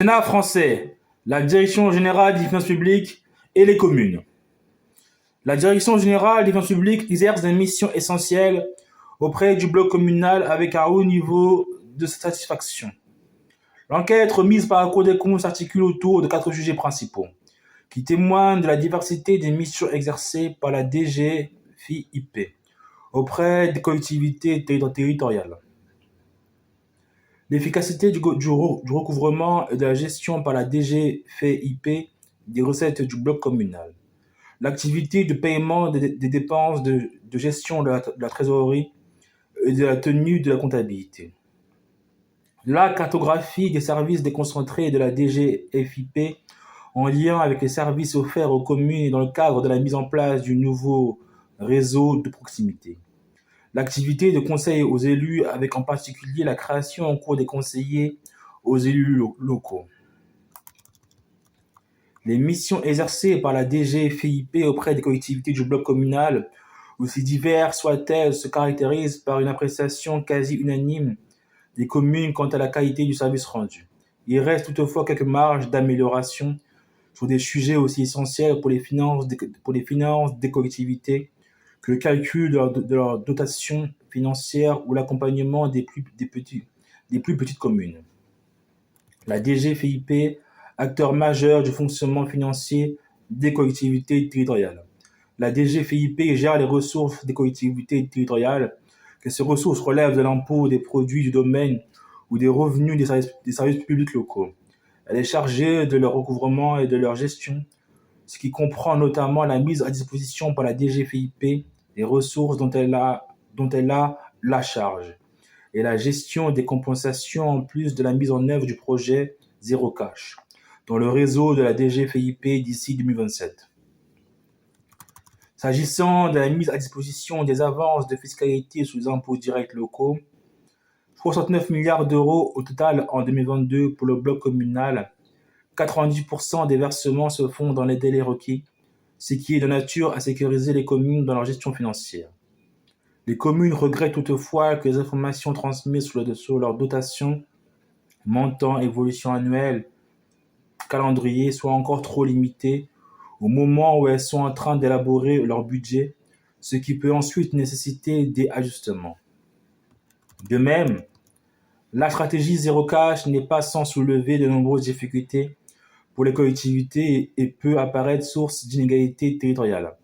Sénat français, la Direction générale des finances publiques et les communes. La Direction générale des finances publiques exerce des missions essentielles auprès du bloc communal avec un haut niveau de satisfaction. L'enquête remise par la Cour des comptes s'articule autour de 4 sujets principaux qui témoignent de la diversité des missions exercées par la DGFiP auprès des collectivités territoriales. L'efficacité du recouvrement et de la gestion par la DGFiP des recettes du bloc communal. L'activité de paiement des dépenses de gestion de la trésorerie et de la tenue de la comptabilité. La cartographie des services déconcentrés de la DGFiP en lien avec les services offerts aux communes dans le cadre de la mise en place du nouveau réseau de proximité. L'activité de conseil aux élus, avec en particulier la création en cours des conseillers aux élus locaux. Les missions exercées par la DGFiP auprès des collectivités du bloc communal, aussi diverses soient-elles, se caractérisent par une appréciation quasi unanime des communes quant à la qualité du service rendu. Il reste toutefois quelques marges d'amélioration sur des sujets aussi essentiels pour les finances des collectivités que le calcul de leur dotation financière ou l'accompagnement des plus petites communes. La DGFiP, acteur majeur du fonctionnement financier des collectivités territoriales. La DGFiP gère les ressources des collectivités territoriales, que ces ressources relèvent de l'impôt, des produits du domaine ou des revenus des services publics locaux. Elle est chargée de leur recouvrement et de leur gestion, ce qui comprend notamment la mise à disposition par la DGFiP des ressources dont elle a la charge et la gestion des compensations en plus de la mise en œuvre du projet Zéro Cash dans le réseau de la DGFiP d'ici 2027. S'agissant de la mise à disposition des avances de fiscalité sous les impôts directs locaux, 69 milliards d'euros au total en 2022 pour le bloc communal. 90% des versements se font dans les délais requis, ce qui est de nature à sécuriser les communes dans leur gestion financière. Les communes regrettent toutefois que les informations transmises sur leur dotation, montant, évolution annuelle, calendrier soient encore trop limitées au moment où elles sont en train d'élaborer leur budget, ce qui peut ensuite nécessiter des ajustements. De même, la stratégie Zéro Cash n'est pas sans soulever de nombreuses difficultés pour les collectivités et peut apparaître source d'inégalités territoriales.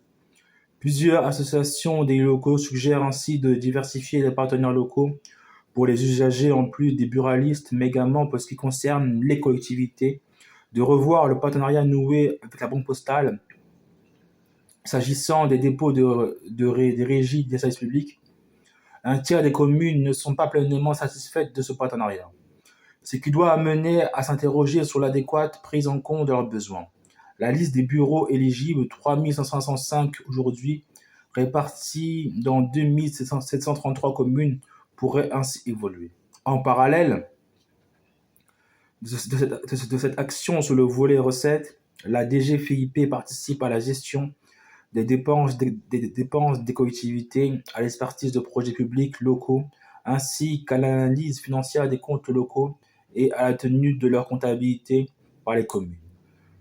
Plusieurs associations d'élus locaux suggèrent ainsi de diversifier les partenaires locaux pour les usagers en plus des buralistes, mais également pour ce qui concerne les collectivités, de revoir le partenariat noué avec la Banque postale s'agissant des dépôts des régies des services publics. Un tiers des communes ne sont pas pleinement satisfaites de ce partenariat, ce qui doit amener à s'interroger sur l'adéquate prise en compte de leurs besoins. La liste des bureaux éligibles, 3505 aujourd'hui, répartis dans 2733 communes, pourrait ainsi évoluer. En parallèle de cette action sur le volet recettes, la DGFiP participe à la gestion des dépenses des collectivités, à l'expertise de projets publics locaux, ainsi qu'à l'analyse financière des comptes locaux et à la tenue de leur comptabilité par les communes,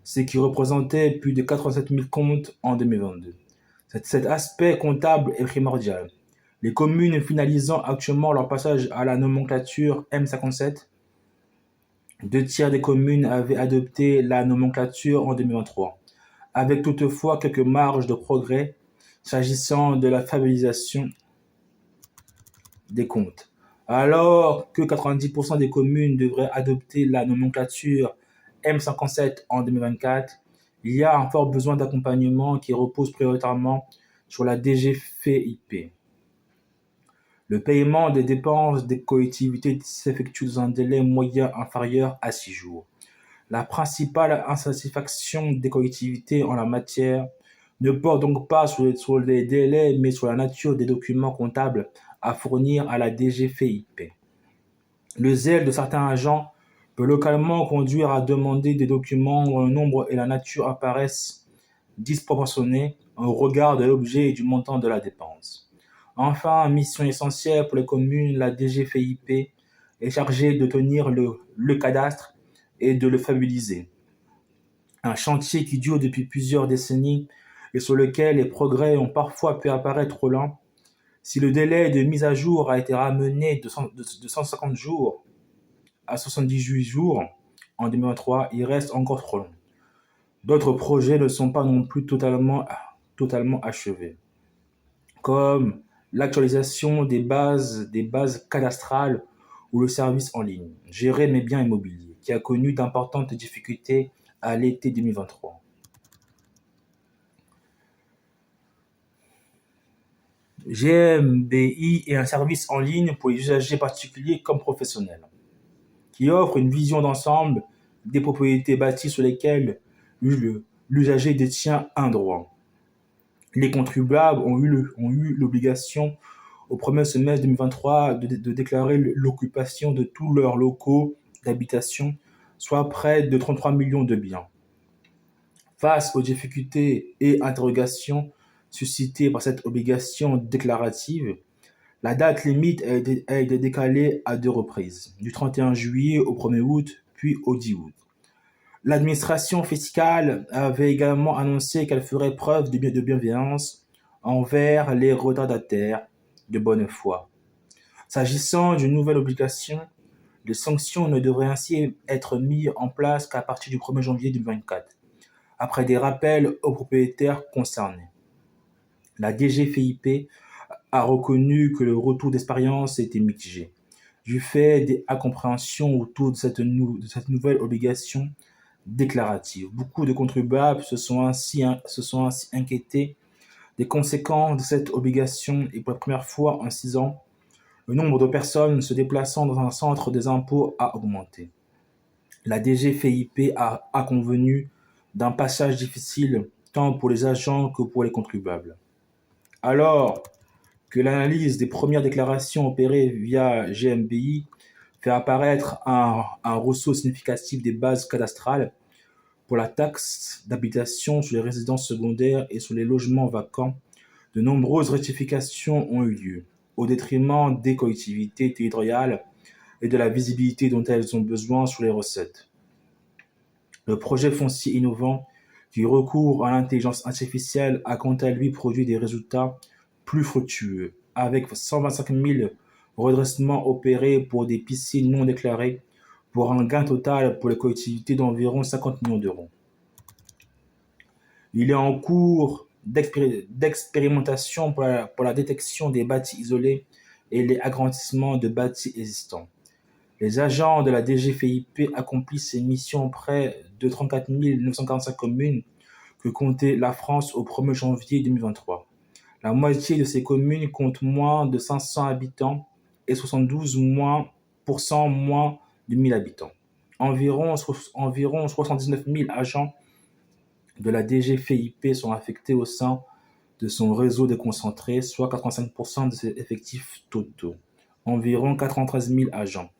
ce qui représentait plus de 87 000 comptes en 2022. Cet aspect comptable est primordial. Les communes finalisant actuellement leur passage à la nomenclature M57, 2 tiers des communes avaient adopté la nomenclature en 2023, avec toutefois quelques marges de progrès s'agissant de la fiabilisation des comptes. Alors que 90% des communes devraient adopter la nomenclature M57 en 2024, il y a un fort besoin d'accompagnement qui repose prioritairement sur la DGFiP. Le paiement des dépenses des collectivités s'effectue dans un délai moyen inférieur à 6 jours. La principale insatisfaction des collectivités en la matière ne porte donc pas sur les délais, mais sur la nature des documents comptables à fournir à la DGFiP. Le zèle de certains agents peut localement conduire à demander des documents dont le nombre et la nature apparaissent disproportionnés au regard de l'objet et du montant de la dépense. Enfin, mission essentielle pour les communes, la DGFiP est chargée de tenir le cadastre et de le fiabiliser. Un chantier qui dure depuis plusieurs décennies et sur lequel les progrès ont parfois pu apparaître trop lents. Si le délai de mise à jour a été ramené de 150 jours à 78 jours en 2023, il reste encore trop long. D'autres projets ne sont pas non plus totalement achevés, comme l'actualisation des bases cadastrales ou le service en ligne, gérer mes biens immobiliers, qui a connu d'importantes difficultés à l'été 2023. GMBI est un service en ligne pour les usagers particuliers comme professionnels, qui offre une vision d'ensemble des propriétés bâties sur lesquelles l'usager détient un droit. Les contribuables ont eu l'obligation au premier semestre 2023 de déclarer l'occupation de tous leurs locaux d'habitation, soit près de 33 millions de biens. Face aux difficultés et interrogations suscitées par cette obligation déclarative, la date limite a été décalée à 2 reprises, du 31 juillet au 1er août, puis au 10 août. L'administration fiscale avait également annoncé qu'elle ferait preuve de bienveillance envers les retardataires de bonne foi. S'agissant d'une nouvelle obligation, les sanctions ne devraient ainsi être mises en place qu'à partir du 1er janvier 2024, après des rappels aux propriétaires concernés. La DGFiP a reconnu que le retour d'expérience était mitigé, du fait des incompréhensions autour de cette nouvelle obligation déclarative. Beaucoup de contribuables se sont ainsi inquiétés des conséquences de cette obligation et pour la première fois en 6 ans, le nombre de personnes se déplaçant dans un centre des impôts a augmenté. La DGFiP a convenu d'un passage difficile tant pour les agents que pour les contribuables. Alors que l'analyse des premières déclarations opérées via GMBI fait apparaître un ressaut significatif des bases cadastrales pour la taxe d'habitation sur les résidences secondaires et sur les logements vacants, de nombreuses rectifications ont eu lieu, au détriment des collectivités territoriales et de la visibilité dont elles ont besoin sur les recettes. Le projet foncier innovant qui recourt à l'intelligence artificielle a quant à lui produit des résultats plus fructueux, avec 125 000 redressements opérés pour des piscines non déclarées, pour un gain total pour les collectivités d'environ 50 millions d'euros. Il est en cours d'expérimentation pour la détection des bâtis isolés et les agrandissements de bâtis existants. Les agents de la DGFiP accomplissent ces missions près de 34 945 communes que comptait la France au 1er janvier 2023. La moitié de ces communes comptent moins de 500 habitants et 72% moins de 1000 habitants. Environ 79 000 agents de la DGFiP sont affectés au sein de son réseau déconcentré, soit 85% de ses effectifs totaux. Environ 93 000 agents.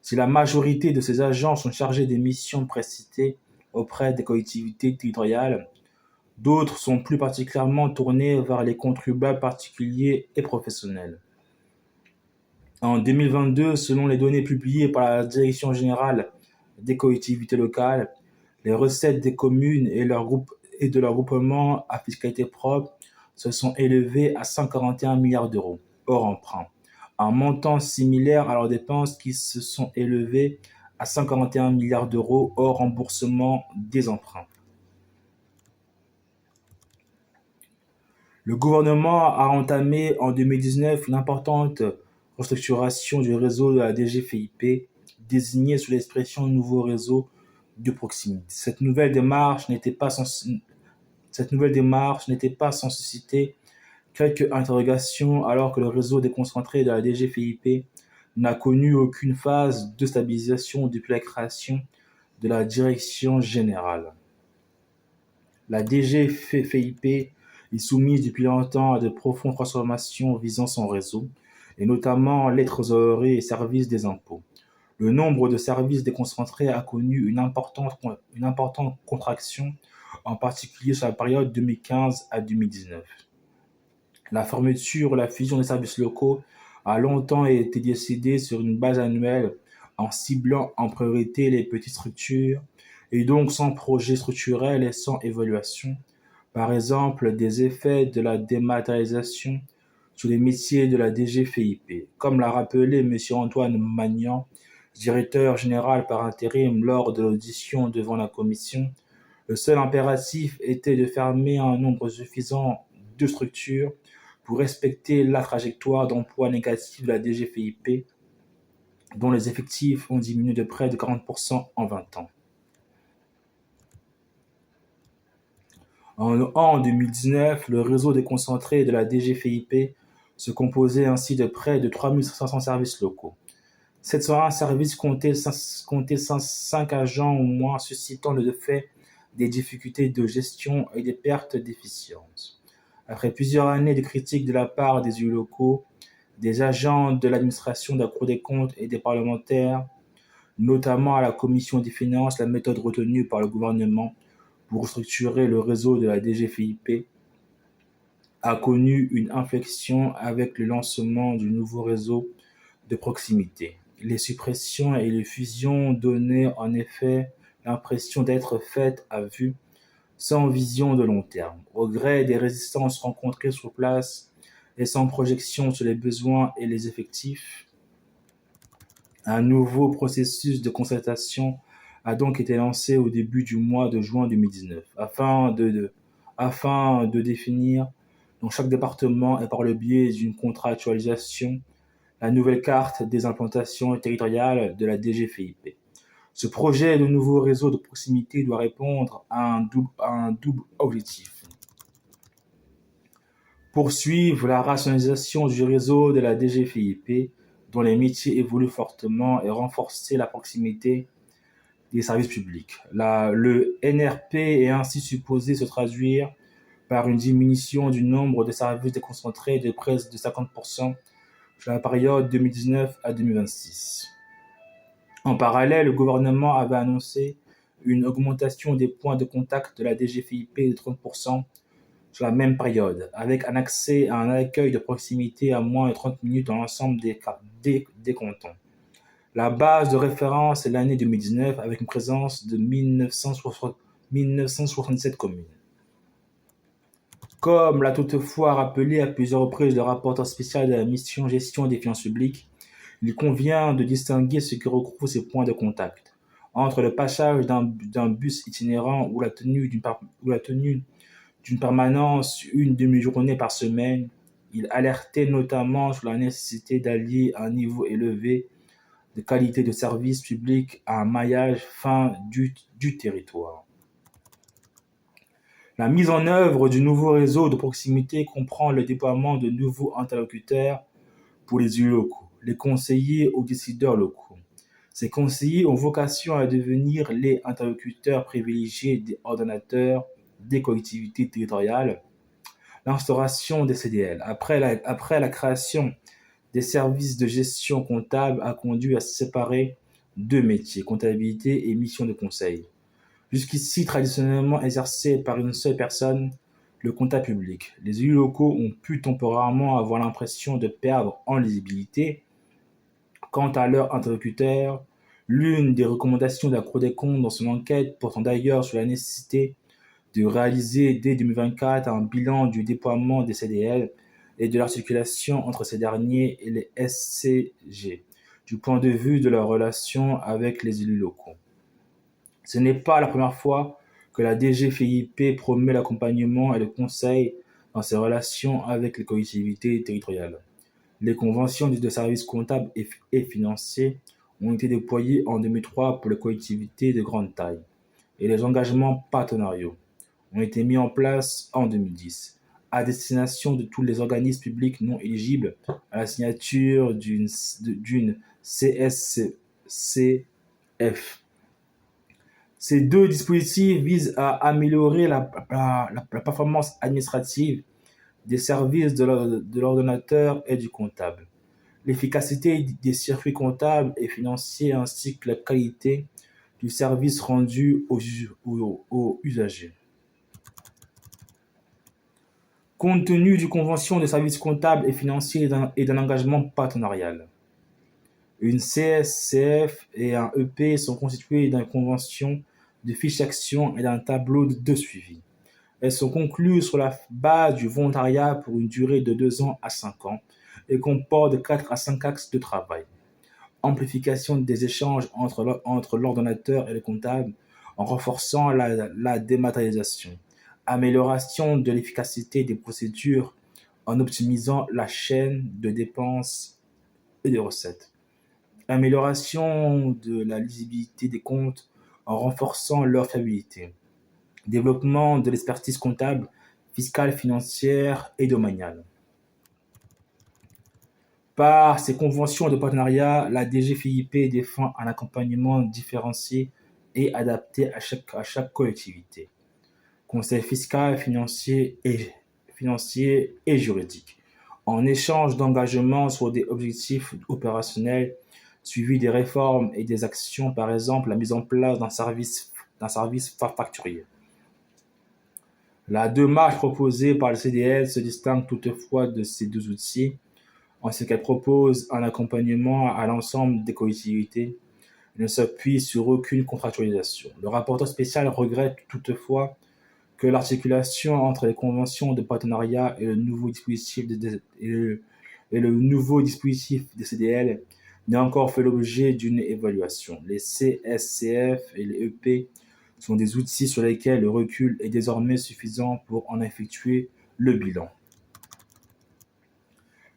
Si la majorité de ces agents sont chargés des missions précitées auprès des collectivités territoriales, d'autres sont plus particulièrement tournés vers les contribuables particuliers et professionnels. En 2022, selon les données publiées par la Direction générale des collectivités locales, les recettes des communes et de leurs groupements à fiscalité propre se sont élevées à 141 milliards d'euros, hors emprunt, un montant similaire à leurs dépenses qui se sont élevées à 141 milliards d'euros hors remboursement des emprunts. Le gouvernement a entamé en 2019 une importante restructuration du réseau de la DGFiP, désigné sous l'expression nouveau réseau de proximité. Cette nouvelle démarche n'était pas sans susciter quelques interrogations alors que le réseau déconcentré de la DGFiP n'a connu aucune phase de stabilisation depuis la création de la direction générale. La DGFiP est soumise depuis longtemps à de profondes transformations visant son réseau, et notamment les trésoreries et services des impôts. Le nombre de services déconcentrés a connu une importante contraction, en particulier sur la période 2015 à 2019. La fermeture ou la fusion des services locaux a longtemps été décidée sur une base annuelle en ciblant en priorité les petites structures et donc sans projet structurel et sans évaluation. Par exemple, des effets de la dématérialisation sur les métiers de la DGFiP. Comme l'a rappelé M. Antoine Magnan, directeur général par intérim lors de l'audition devant la commission, le seul impératif était de fermer un nombre suffisant de structures pour respecter la trajectoire d'emploi négatif de la DGFiP, dont les effectifs ont diminué de près de 40% en 20 ans. En 2019, le réseau déconcentré de la DGFiP se composait ainsi de près de 3500 services locaux. 701 services comptaient 5 agents au moins, suscitant de fait des difficultés de gestion et des pertes d'efficience. Après plusieurs années de critiques de la part des élus locaux, des agents de l'administration de la Cour des comptes et des parlementaires, notamment à la Commission des finances, la méthode retenue par le gouvernement pour structurer le réseau de la DGFiP a connu une inflexion avec le lancement du nouveau réseau de proximité. Les suppressions et les fusions donnaient en effet l'impression d'être faites à vue, sans vision de long terme. Au gré des résistances rencontrées sur place et sans projection sur les besoins et les effectifs, un nouveau processus de concertation a donc été lancé au début du mois de juin 2019 afin de définir dans chaque département et par le biais d'une contractualisation la nouvelle carte des implantations territoriales de la DGFiP. Ce projet de nouveau réseau de proximité doit répondre à un double objectif. Poursuivre la rationalisation du réseau de la DGFiP, dont les métiers évoluent fortement, et renforcer la proximité des services publics. Le NRP est ainsi supposé se traduire par une diminution du nombre de services déconcentrés de près de 50% sur la période 2019 à 2026. En parallèle, le gouvernement avait annoncé une augmentation des points de contact de la DGFiP de 30% sur la même période, avec un accès à un accueil de proximité à moins de 30 minutes dans l'ensemble des cantons. La base de référence est l'année 2019 avec une présence de 1977 communes. Comme l'a toutefois rappelé à plusieurs reprises le rapporteur spécial de la mission Gestion des finances publiques, il convient de distinguer ce qui recouvre ces points de contact entre le passage d'un bus itinérant ou la tenue d'une permanence une demi-journée par semaine. Il alertait notamment sur la nécessité d'allier un niveau élevé de qualité de service public à un maillage fin du territoire. La mise en œuvre du nouveau réseau de proximité comprend le déploiement de nouveaux interlocuteurs pour les élus locaux, les conseillers aux décideurs locaux. Ces conseillers ont vocation à devenir les interlocuteurs privilégiés des ordonnateurs des collectivités territoriales. L'instauration des CDL, après la création des services de gestion comptable, a conduit à séparer deux métiers, comptabilité et mission de conseil. Jusqu'ici traditionnellement exercé par une seule personne, le comptable public, les élus locaux ont pu temporairement avoir l'impression de perdre en lisibilité quant à leur interlocuteur. L'une des recommandations de la Cour des comptes dans son enquête portant d'ailleurs sur la nécessité de réaliser dès 2024 un bilan du déploiement des CDL et de l'articulation entre ces derniers et les SCG, du point de vue de leur relation avec les élus locaux. Ce n'est pas la première fois que la DGFiP promet l'accompagnement et le conseil dans ses relations avec les collectivités territoriales. Les conventions de services comptables et financiers ont été déployées en 2003 pour les collectivités de grande taille et les engagements partenariaux ont été mis en place en 2010 à destination de tous les organismes publics non éligibles à la signature d'une CSCF. Ces deux dispositifs visent à améliorer la performance administrative des services de l'ordonnateur et du comptable, l'efficacité des circuits comptables et financiers ainsi que la qualité du service rendu aux usagers. Compte tenu d'une convention de services comptables et financiers et d'un engagement partenarial, Une CSCF et un EP sont constituées d'une convention, de fiches d'actions et d'un tableau de suivi. Elles sont conclues sur la base du volontariat pour une durée de 2 ans à 5 ans et comportent 4 à 5 axes de travail. Amplification des échanges entre l'ordonnateur et le comptable en renforçant la dématérialisation. Amélioration de l'efficacité des procédures en optimisant la chaîne de dépenses et de recettes. Amélioration de la lisibilité des comptes en renforçant leur fiabilité. Développement de l'expertise comptable, fiscale, financière et domaniale. Par ces conventions de partenariat, la DGFiP défend un accompagnement différencié et adapté à chaque collectivité. Conseil fiscal, financier et juridique. En échange d'engagements sur des objectifs opérationnels, suivi des réformes et des actions, par exemple la mise en place d'un service facturier. La démarche proposée par le CDL se distingue toutefois de ces deux outils en ce qu'elle propose un accompagnement à l'ensemble des collectivités et ne s'appuie sur aucune contractualisation. Le rapporteur spécial regrette toutefois que l'articulation entre les conventions de partenariat et le nouveau dispositif des CDL n'ait encore fait l'objet d'une évaluation. Les CSCF et les EP sont des outils sur lesquels le recul est désormais suffisant pour en effectuer le bilan.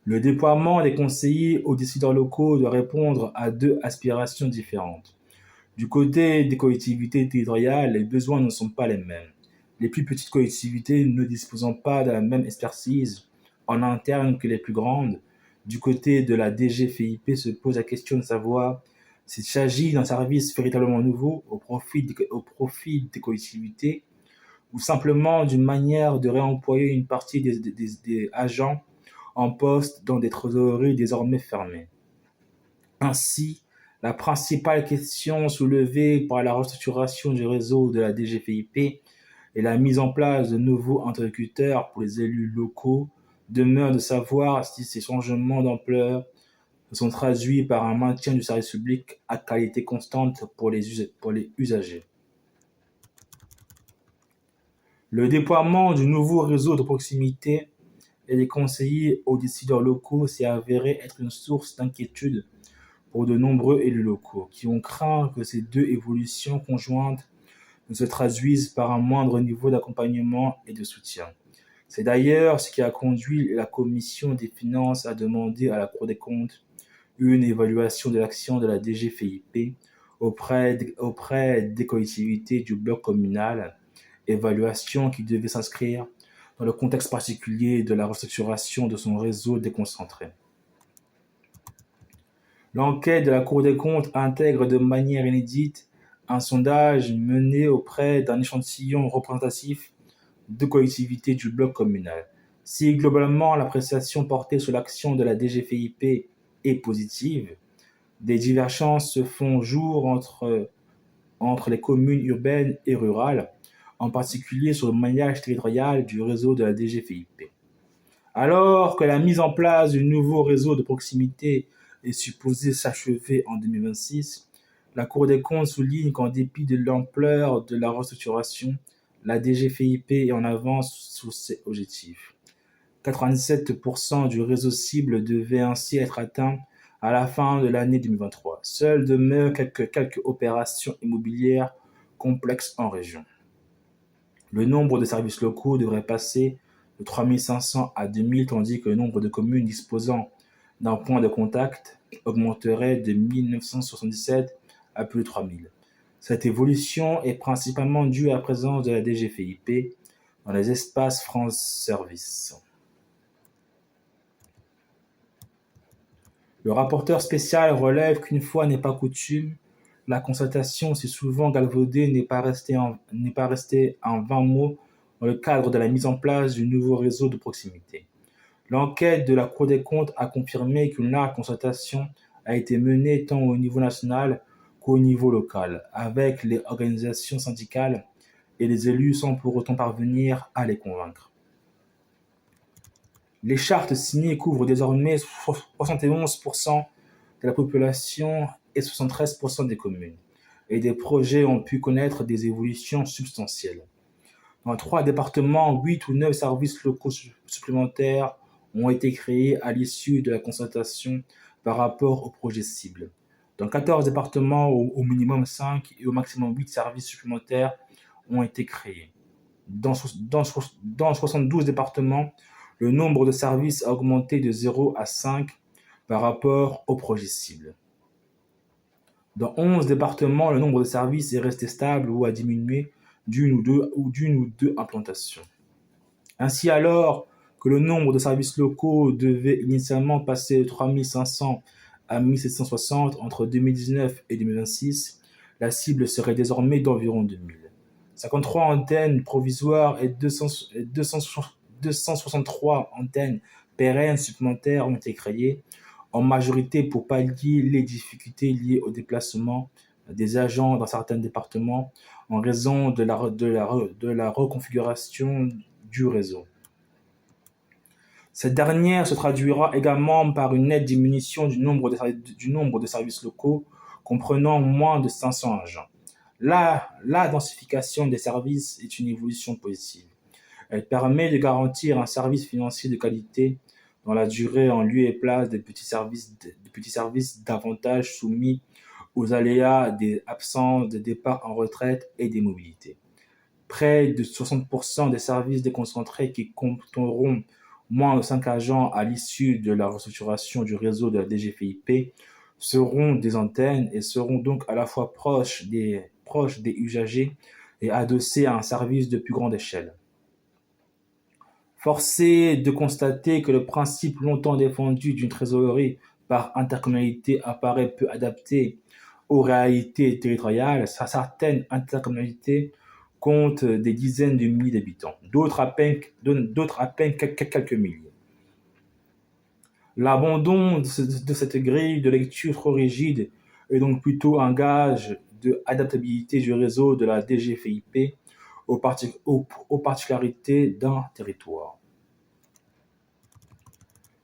Le déploiement des conseillers aux décideurs locaux doit répondre à deux aspirations différentes. Du côté des collectivités territoriales, les besoins ne sont pas les mêmes. Les plus petites collectivités ne disposant pas de la même expertise en interne que les plus grandes. Du côté de la DGFiP se pose la question de savoir s'il s'agit d'un service véritablement nouveau au profit des collectivités ou simplement d'une manière de réemployer une partie des agents en poste dans des trésoreries désormais fermées. Ainsi, la principale question soulevée par la restructuration du réseau de la DGFiP et la mise en place de nouveaux interlocuteurs pour les élus locaux demeure de savoir si ces changements d'ampleur se sont traduits par un maintien du service public à qualité constante pour les usagers. Le déploiement du nouveau réseau de proximité et des conseillers aux décideurs locaux s'est avéré être une source d'inquiétude pour de nombreux élus locaux, qui ont craint que ces deux évolutions conjointes ne se traduisent par un moindre niveau d'accompagnement et de soutien. C'est d'ailleurs ce qui a conduit la Commission des finances à demander à la Cour des comptes une évaluation de l'action de la DGFiP auprès des collectivités du bloc communal, évaluation qui devait s'inscrire dans le contexte particulier de la restructuration de son réseau déconcentré. L'enquête de la Cour des comptes intègre de manière inédite un sondage mené auprès d'un échantillon représentatif de collectivités du bloc communal. Si globalement l'appréciation portée sur l'action de la DGFiP est positive, des divergences se font jour entre les communes urbaines et rurales, en particulier sur le maillage territorial du réseau de la DGFiP. Alors que la mise en place du nouveau réseau de proximité est supposée s'achever en 2026, la Cour des comptes souligne qu'en dépit de l'ampleur de la restructuration, la DGFiP est en avance sur ses objectifs. 97% du réseau cible devait ainsi être atteint à la fin de l'année 2023. Seules demeurent quelques opérations immobilières complexes en région. Le nombre de services locaux devrait passer de 3500 à 2000, tandis que le nombre de communes disposant d'un point de contact augmenterait de 1977 à plus de 3000. Cette évolution est principalement due à la présence de la DGFiP dans les espaces France Service. Le rapporteur spécial relève qu'une fois n'est pas coutume, la constatation si souvent galvaudée n'est pas restée en vains mots dans le cadre de la mise en place du nouveau réseau de proximité. L'enquête de la Cour des comptes a confirmé qu'une large concertation a été menée tant au niveau national qu'au niveau local, avec les organisations syndicales et les élus sans pour autant parvenir à les convaincre. Les chartes signées couvrent désormais 71% de la population et 73% des communes. Et des projets ont pu connaître des évolutions substantielles. Dans 3 départements, 8 ou 9 services locaux supplémentaires ont été créés à l'issue de la concertation par rapport au projet cible. Dans 14 départements, au minimum 5 et au maximum 8 services supplémentaires ont été créés. Dans 72 départements, le nombre de services a augmenté de 0 à 5 par rapport au projet cible. Dans 11 départements, le nombre de services est resté stable ou a diminué d'une ou deux implantations. Ainsi, alors que le nombre de services locaux devait initialement passer de 3500 à 1760 entre 2019 et 2026, la cible serait désormais d'environ 2000. 53 antennes provisoires et 263 antennes pérennes supplémentaires ont été créées, en majorité pour pallier les difficultés liées au déplacement des agents dans certains départements en raison de la reconfiguration du réseau. Cette dernière se traduira également par une nette diminution du nombre de services locaux comprenant moins de 500 agents. La densification des services est une évolution positive. Elle permet de garantir un service financier de qualité dans la durée en lieu et place des petits services davantage soumis aux aléas des absences, des départs en retraite et des mobilités. Près de 60% des services déconcentrés qui compteront moins de 5 agents à l'issue de la restructuration du réseau de la DGFiP seront des antennes et seront donc à la fois proches des usagers et adossés à un service de plus grande échelle. Force est de constater que le principe longtemps défendu d'une trésorerie par intercommunalité apparaît peu adapté aux réalités territoriales. Certaines intercommunalités comptent des dizaines de milliers d'habitants, d'autres à peine quelques milliers. L'abandon de cette grille de lecture trop rigide est donc plutôt un gage d'adaptabilité du réseau de la DGFiP aux particularités d'un territoire.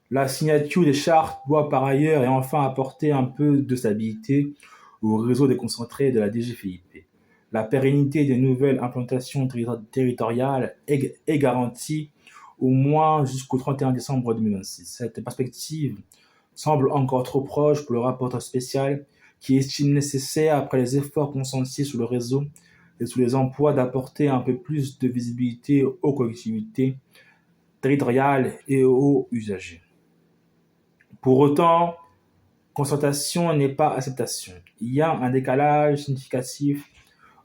La signature des chartes doit par ailleurs et enfin apporter un peu de stabilité au réseau déconcentré de la DGFiP. La pérennité des nouvelles implantations territoriales est garantie au moins jusqu'au 31 décembre 2026. Cette perspective semble encore trop proche pour le rapporteur spécial qui estime nécessaire, après les efforts consentis sur le réseau et sous les emplois, d'apporter un peu plus de visibilité aux collectivités territoriales et aux usagers. Pour autant, concertation n'est pas acceptation. Il y a un décalage significatif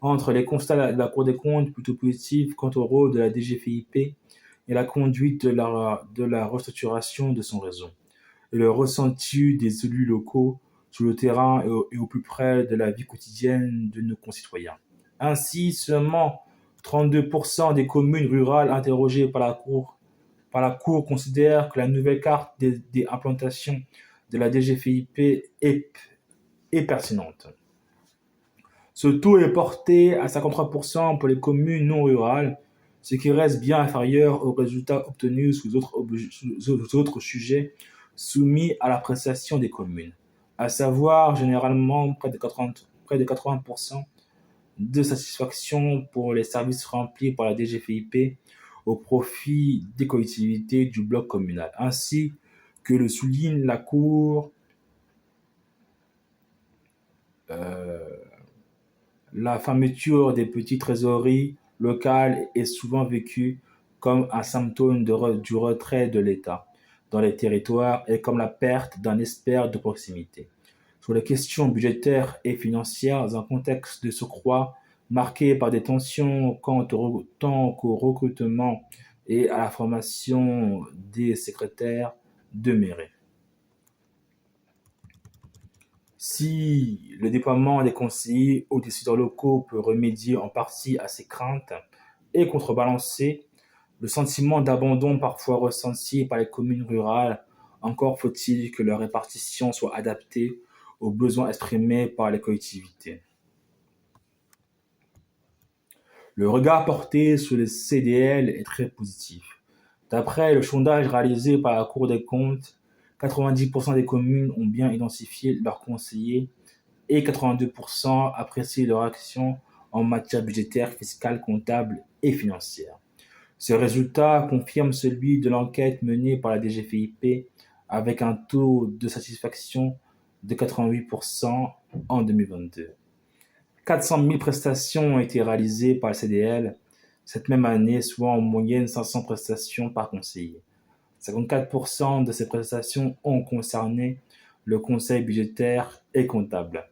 entre les constats de la Cour des comptes plutôt positifs quant au rôle de la DGFiP et la conduite de la restructuration de son réseau, et le ressenti des élus locaux sur le terrain et au plus près de la vie quotidienne de nos concitoyens. Ainsi, seulement 32% des communes rurales interrogées par la Cour considèrent que la nouvelle carte des implantations de la DGFiP est pertinente. Ce taux est porté à 53% pour les communes non rurales, ce qui reste bien inférieur aux résultats obtenus sous autres sujets soumis à l'appréciation des communes, à savoir généralement près de 80% de satisfaction pour les services remplis par la DGFiP au profit des collectivités du bloc communal. Ainsi que le souligne la Cour, la fermeture des petites trésoreries locales est souvent vécue comme un symptôme du retrait de l'État dans les territoires et comme la perte d'un expert de proximité. Sur les questions budgétaires et financières, dans un contexte de surcroît marqué par des tensions tant qu'au recrutement et à la formation des secrétaires de mairie. Si le déploiement des conseillers aux décideurs locaux peut remédier en partie à ces craintes et contrebalancer le sentiment d'abandon parfois ressenti par les communes rurales, encore faut-il que leur répartition soit adaptée aux besoins exprimés par les collectivités. Le regard porté sur les CDL est très positif. D'après le sondage réalisé par la Cour des comptes, 90% des communes ont bien identifié leurs conseillers et 82% apprécient leur action en matière budgétaire, fiscale, comptable et financière. Ce résultat confirme celui de l'enquête menée par la DGFiP avec un taux de satisfaction de 88% en 2022. 400 000 prestations ont été réalisées par le CDL cette même année, soit en moyenne 500 prestations par conseiller. 54% de ces prestations ont concerné le conseil budgétaire et comptable,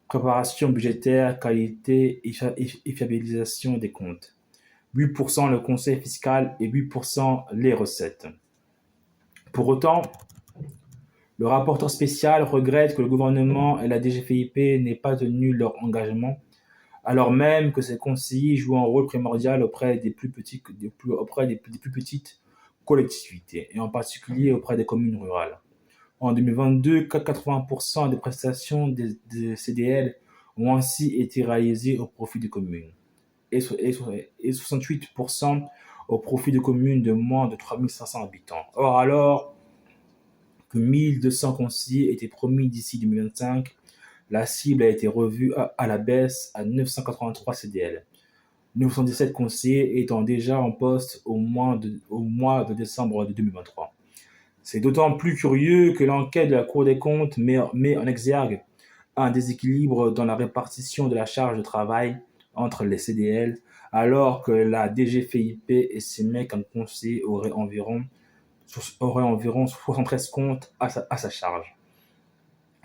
préparation budgétaire, qualité et fiabilisation des comptes. 8% le conseil fiscal et 8% les recettes. Pour autant, le rapporteur spécial regrette que le gouvernement et la DGFiP n'aient pas tenu leur engagement, alors même que ces conseillers jouent un rôle primordial auprès des plus petites collectivités, et en particulier auprès des communes rurales. En 2022, 80% des prestations des CDL ont ainsi été réalisées au profit des communes et 68% au profit de communes de moins de 3 500 habitants. Or, alors que 1200 conseillers étaient promis d'ici 2025, la cible a été revue à la baisse à 983 CDL, 917 conseillers étant déjà en poste au mois de décembre de 2023. C'est d'autant plus curieux que l'enquête de la Cour des comptes met en exergue un déséquilibre dans la répartition de la charge de travail entre les CDL, alors que la DGFiP estimait qu'un conseiller aurait environ 73 comptes à sa charge.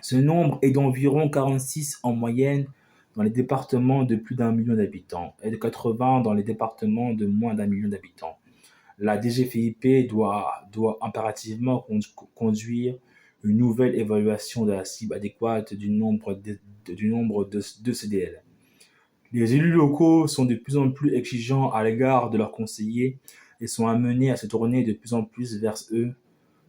Ce nombre est d'environ 46 en moyenne dans les départements de plus d'1 million d'habitants et de 80 dans les départements de moins d'1 million d'habitants. La DGFiP doit impérativement conduire une nouvelle évaluation de la cible adéquate du nombre de CDL. Les élus locaux sont de plus en plus exigeants à l'égard de leurs conseillers et sont amenés à se tourner de plus en plus vers eux,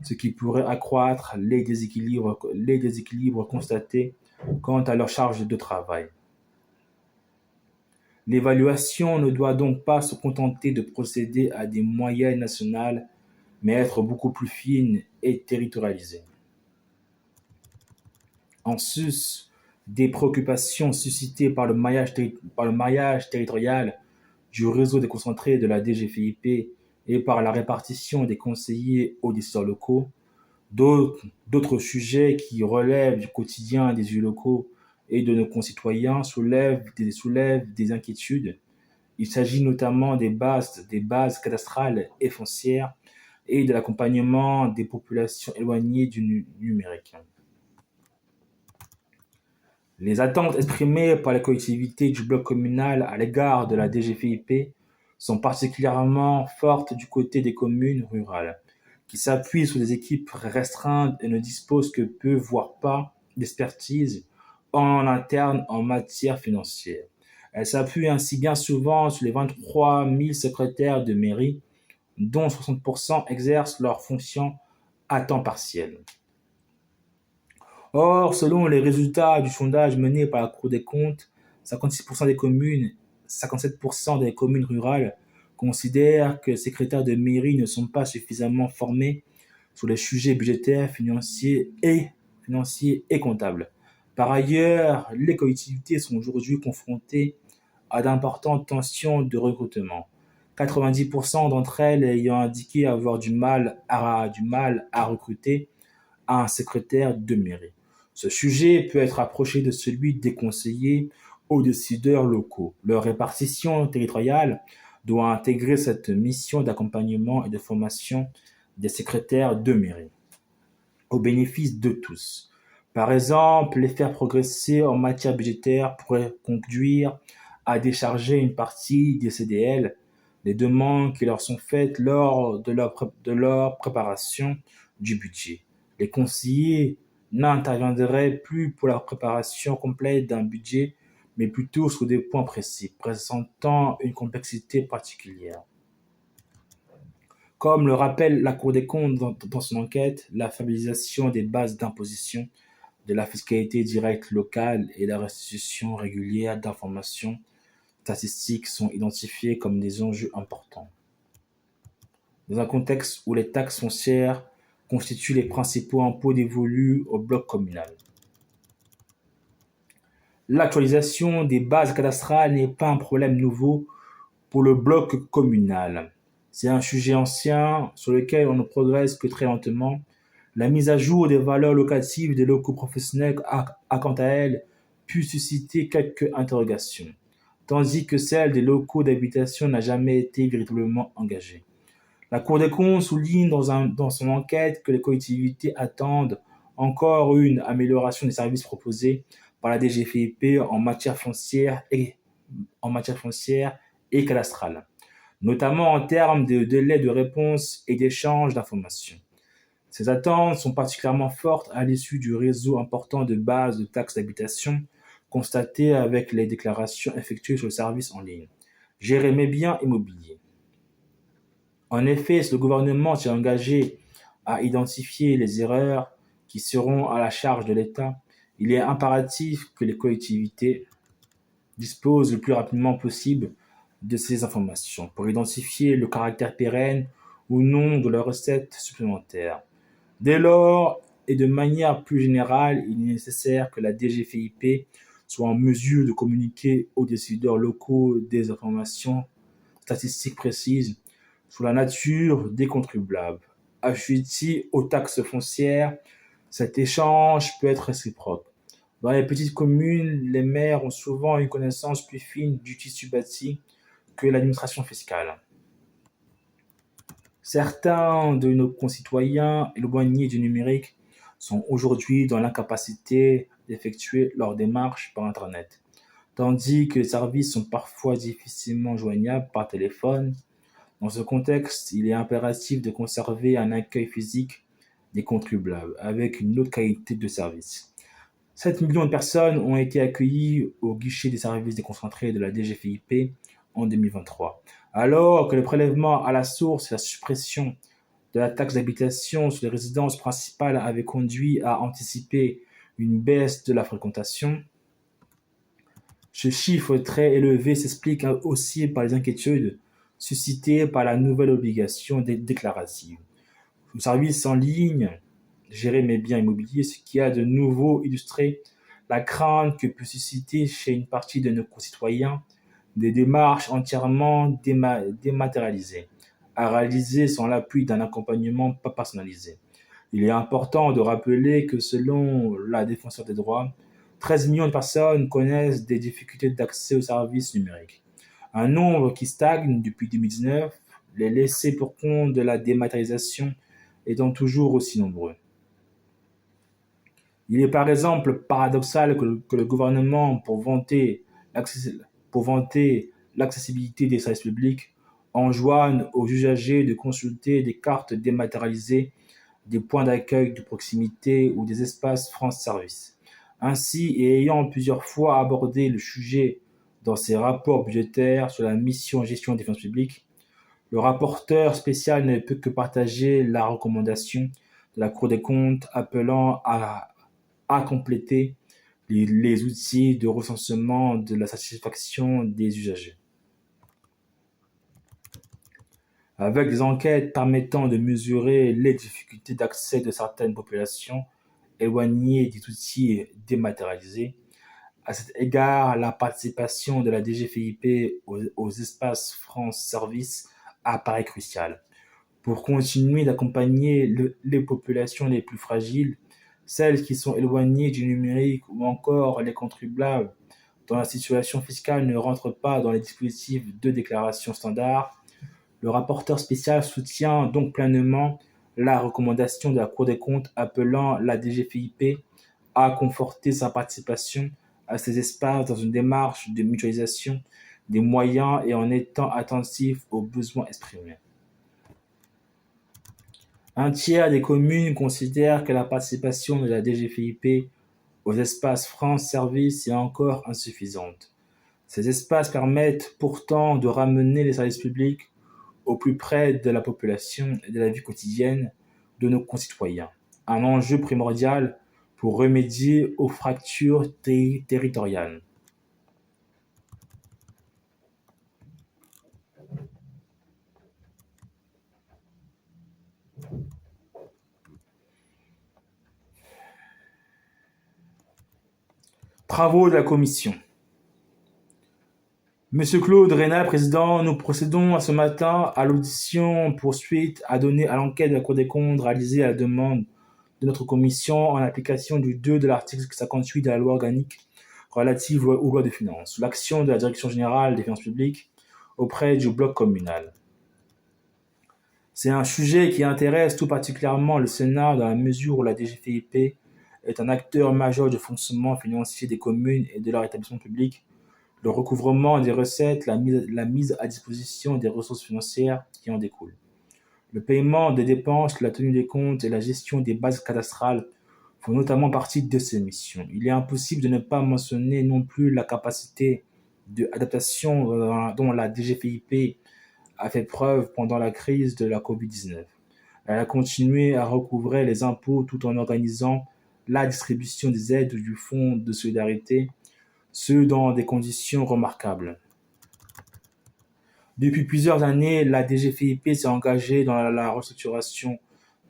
ce qui pourrait accroître les déséquilibres constatés quant à leur charge de travail. L'évaluation ne doit donc pas se contenter de procéder à des moyennes nationales, mais être beaucoup plus fine et territorialisée. En sus des préoccupations suscitées par le maillage territorial du réseau déconcentré de la DGFiP et par la répartition des conseillers aux décideurs locaux, d'autres sujets qui relèvent du quotidien des élus locaux et de nos concitoyens soulèvent des inquiétudes. Il s'agit notamment des bases cadastrales et foncières et de l'accompagnement des populations éloignées du numérique. Les attentes exprimées par les collectivités du bloc communal à l'égard de la DGFiP sont particulièrement fortes du côté des communes rurales, qui s'appuient sur des équipes restreintes et ne disposent que peu, voire pas, d'expertise en interne en matière financière. Elles s'appuient ainsi bien souvent sur les 23 000 secrétaires de mairie, dont 60% exercent leurs fonctions à temps partiel. Or, selon les résultats du sondage mené par la Cour des comptes, 56% des communes, 57% des communes rurales considèrent que les secrétaires de mairie ne sont pas suffisamment formés sur les sujets budgétaires, financiers et comptables. Par ailleurs, les collectivités sont aujourd'hui confrontées à d'importantes tensions de recrutement. 90% d'entre elles ayant indiqué avoir du mal à recruter un secrétaire de mairie. Ce sujet peut être approché de celui des conseillers aux décideurs locaux. Leur répartition territoriale doit intégrer cette mission d'accompagnement et de formation des secrétaires de mairie, au bénéfice de tous. Par exemple, les faire progresser en matière budgétaire pourrait conduire à décharger une partie des CDL des demandes qui leur sont faites lors de leur préparation du budget. Les conseillers n'interviendraient plus pour la préparation complète d'un budget, mais plutôt sur des points précis, présentant une complexité particulière. Comme le rappelle la Cour des comptes dans son enquête, la fiabilisation des bases d'imposition, de la fiscalité directe locale et la restitution régulière d'informations statistiques sont identifiés comme des enjeux importants. Dans un contexte où les taxes foncières constituent les principaux impôts dévolus au bloc communal. L'actualisation des bases cadastrales n'est pas un problème nouveau pour le bloc communal. C'est un sujet ancien sur lequel on ne progresse que très lentement. La mise à jour des valeurs locatives des locaux professionnels a quant à elle pu susciter quelques interrogations, tandis que celle des locaux d'habitation n'a jamais été véritablement engagée. La Cour des comptes souligne dans son enquête que les collectivités attendent encore une amélioration des services proposés par la DGFiP en matière foncière et cadastrale, notamment en termes de délai de réponse et d'échange d'informations. Ces attentes sont particulièrement fortes à l'issue du réseau important de bases de taxes d'habitation constaté avec les déclarations effectuées sur le service en ligne. Gérer mes biens immobiliers. En effet, si le gouvernement s'est engagé à identifier les erreurs qui seront à la charge de l'État, il est impératif que les collectivités disposent le plus rapidement possible de ces informations pour identifier le caractère pérenne ou non de leurs recettes supplémentaires. Dès lors, et de manière plus générale, il est nécessaire que la DGFiP soit en mesure de communiquer aux décideurs locaux des informations statistiques précises sur la nature des contribuables. Assujettis aux taxes foncières, cet échange peut être réciproque. Dans les petites communes, les maires ont souvent une connaissance plus fine du tissu bâti que l'administration fiscale. Certains de nos concitoyens éloignés du numérique sont aujourd'hui dans l'incapacité d'effectuer leurs démarches par Internet, tandis que les services sont parfois difficilement joignables par téléphone. Dans ce contexte, il est impératif de conserver un accueil physique des contribuables avec une haute qualité de service. 7 millions de personnes ont été accueillies au guichet des services déconcentrés de la DGFiP en 2023, alors que le prélèvement à la source et la suppression de la taxe d'habitation sur les résidences principales avaient conduit à anticiper une baisse de la fréquentation. Ce chiffre très élevé s'explique aussi par les inquiétudes suscitées par la nouvelle obligation déclarative. Le service en ligne, gérer mes biens immobiliers, ce qui a de nouveau illustré la crainte que peut susciter chez une partie de nos concitoyens des démarches entièrement dématérialisées, à réaliser sans l'appui d'un accompagnement pas personnalisé. Il est important de rappeler que selon la Défenseure des droits, 13 millions de personnes connaissent des difficultés d'accès aux services numériques. Un nombre qui stagne depuis 2019, les laissés pour compte de la dématérialisation étant toujours aussi nombreux. Il est par exemple paradoxal que le gouvernement, pour vanter l'accessibilité des services publics, enjoigne aux usagers de consulter des cartes dématérialisées des points d'accueil de proximité ou des espaces France Service. Ainsi, et ayant plusieurs fois abordé le sujet dans ses rapports budgétaires sur la mission gestion des finances publiques, le rapporteur spécial ne peut que partager la recommandation de la Cour des comptes appelant à compléter les outils de recensement de la satisfaction des usagers, avec des enquêtes permettant de mesurer les difficultés d'accès de certaines populations éloignées des outils dématérialisés. À cet égard, la participation de la DGFiP aux espaces France Service apparaît cruciale. Pour continuer d'accompagner les populations les plus fragiles, celles qui sont éloignées du numérique ou encore les contribuables dont la situation fiscale ne rentre pas dans les dispositifs de déclaration standard, le rapporteur spécial soutient donc pleinement la recommandation de la Cour des comptes appelant la DGFiP à conforter sa participation à ces espaces dans une démarche de mutualisation des moyens et en étant attentif aux besoins exprimés. Un tiers des communes considèrent que la participation de la DGFiP aux espaces France Service est encore insuffisante. Ces espaces permettent pourtant de ramener les services publics au plus près de la population et de la vie quotidienne de nos concitoyens. Un enjeu primordial pour remédier aux fractures territoriales. Travaux de la commission. Monsieur Claude Rénal, président, nous procédons ce matin à l'audition pour suite à donner à l'enquête de la Cour des comptes réalisée à la demande de notre commission en application du 2 de l'article 58 de la loi organique relative aux lois de finances, sous l'action de la Direction générale des finances publiques auprès du bloc communal. C'est un sujet qui intéresse tout particulièrement le Sénat dans la mesure où la DGFiP est un acteur majeur du fonctionnement financier des communes et de leurs établissements publics, le recouvrement des recettes, la mise à disposition des ressources financières qui en découlent. Le paiement des dépenses, la tenue des comptes et la gestion des bases cadastrales font notamment partie de ces missions. Il est impossible de ne pas mentionner non plus la capacité d'adaptation dont la DGFiP a fait preuve pendant la crise de la Covid-19. Elle a continué à recouvrer les impôts tout en organisant la distribution des aides du Fonds de solidarité, ce dans des conditions remarquables. Depuis plusieurs années, la DGFiP s'est engagée dans la restructuration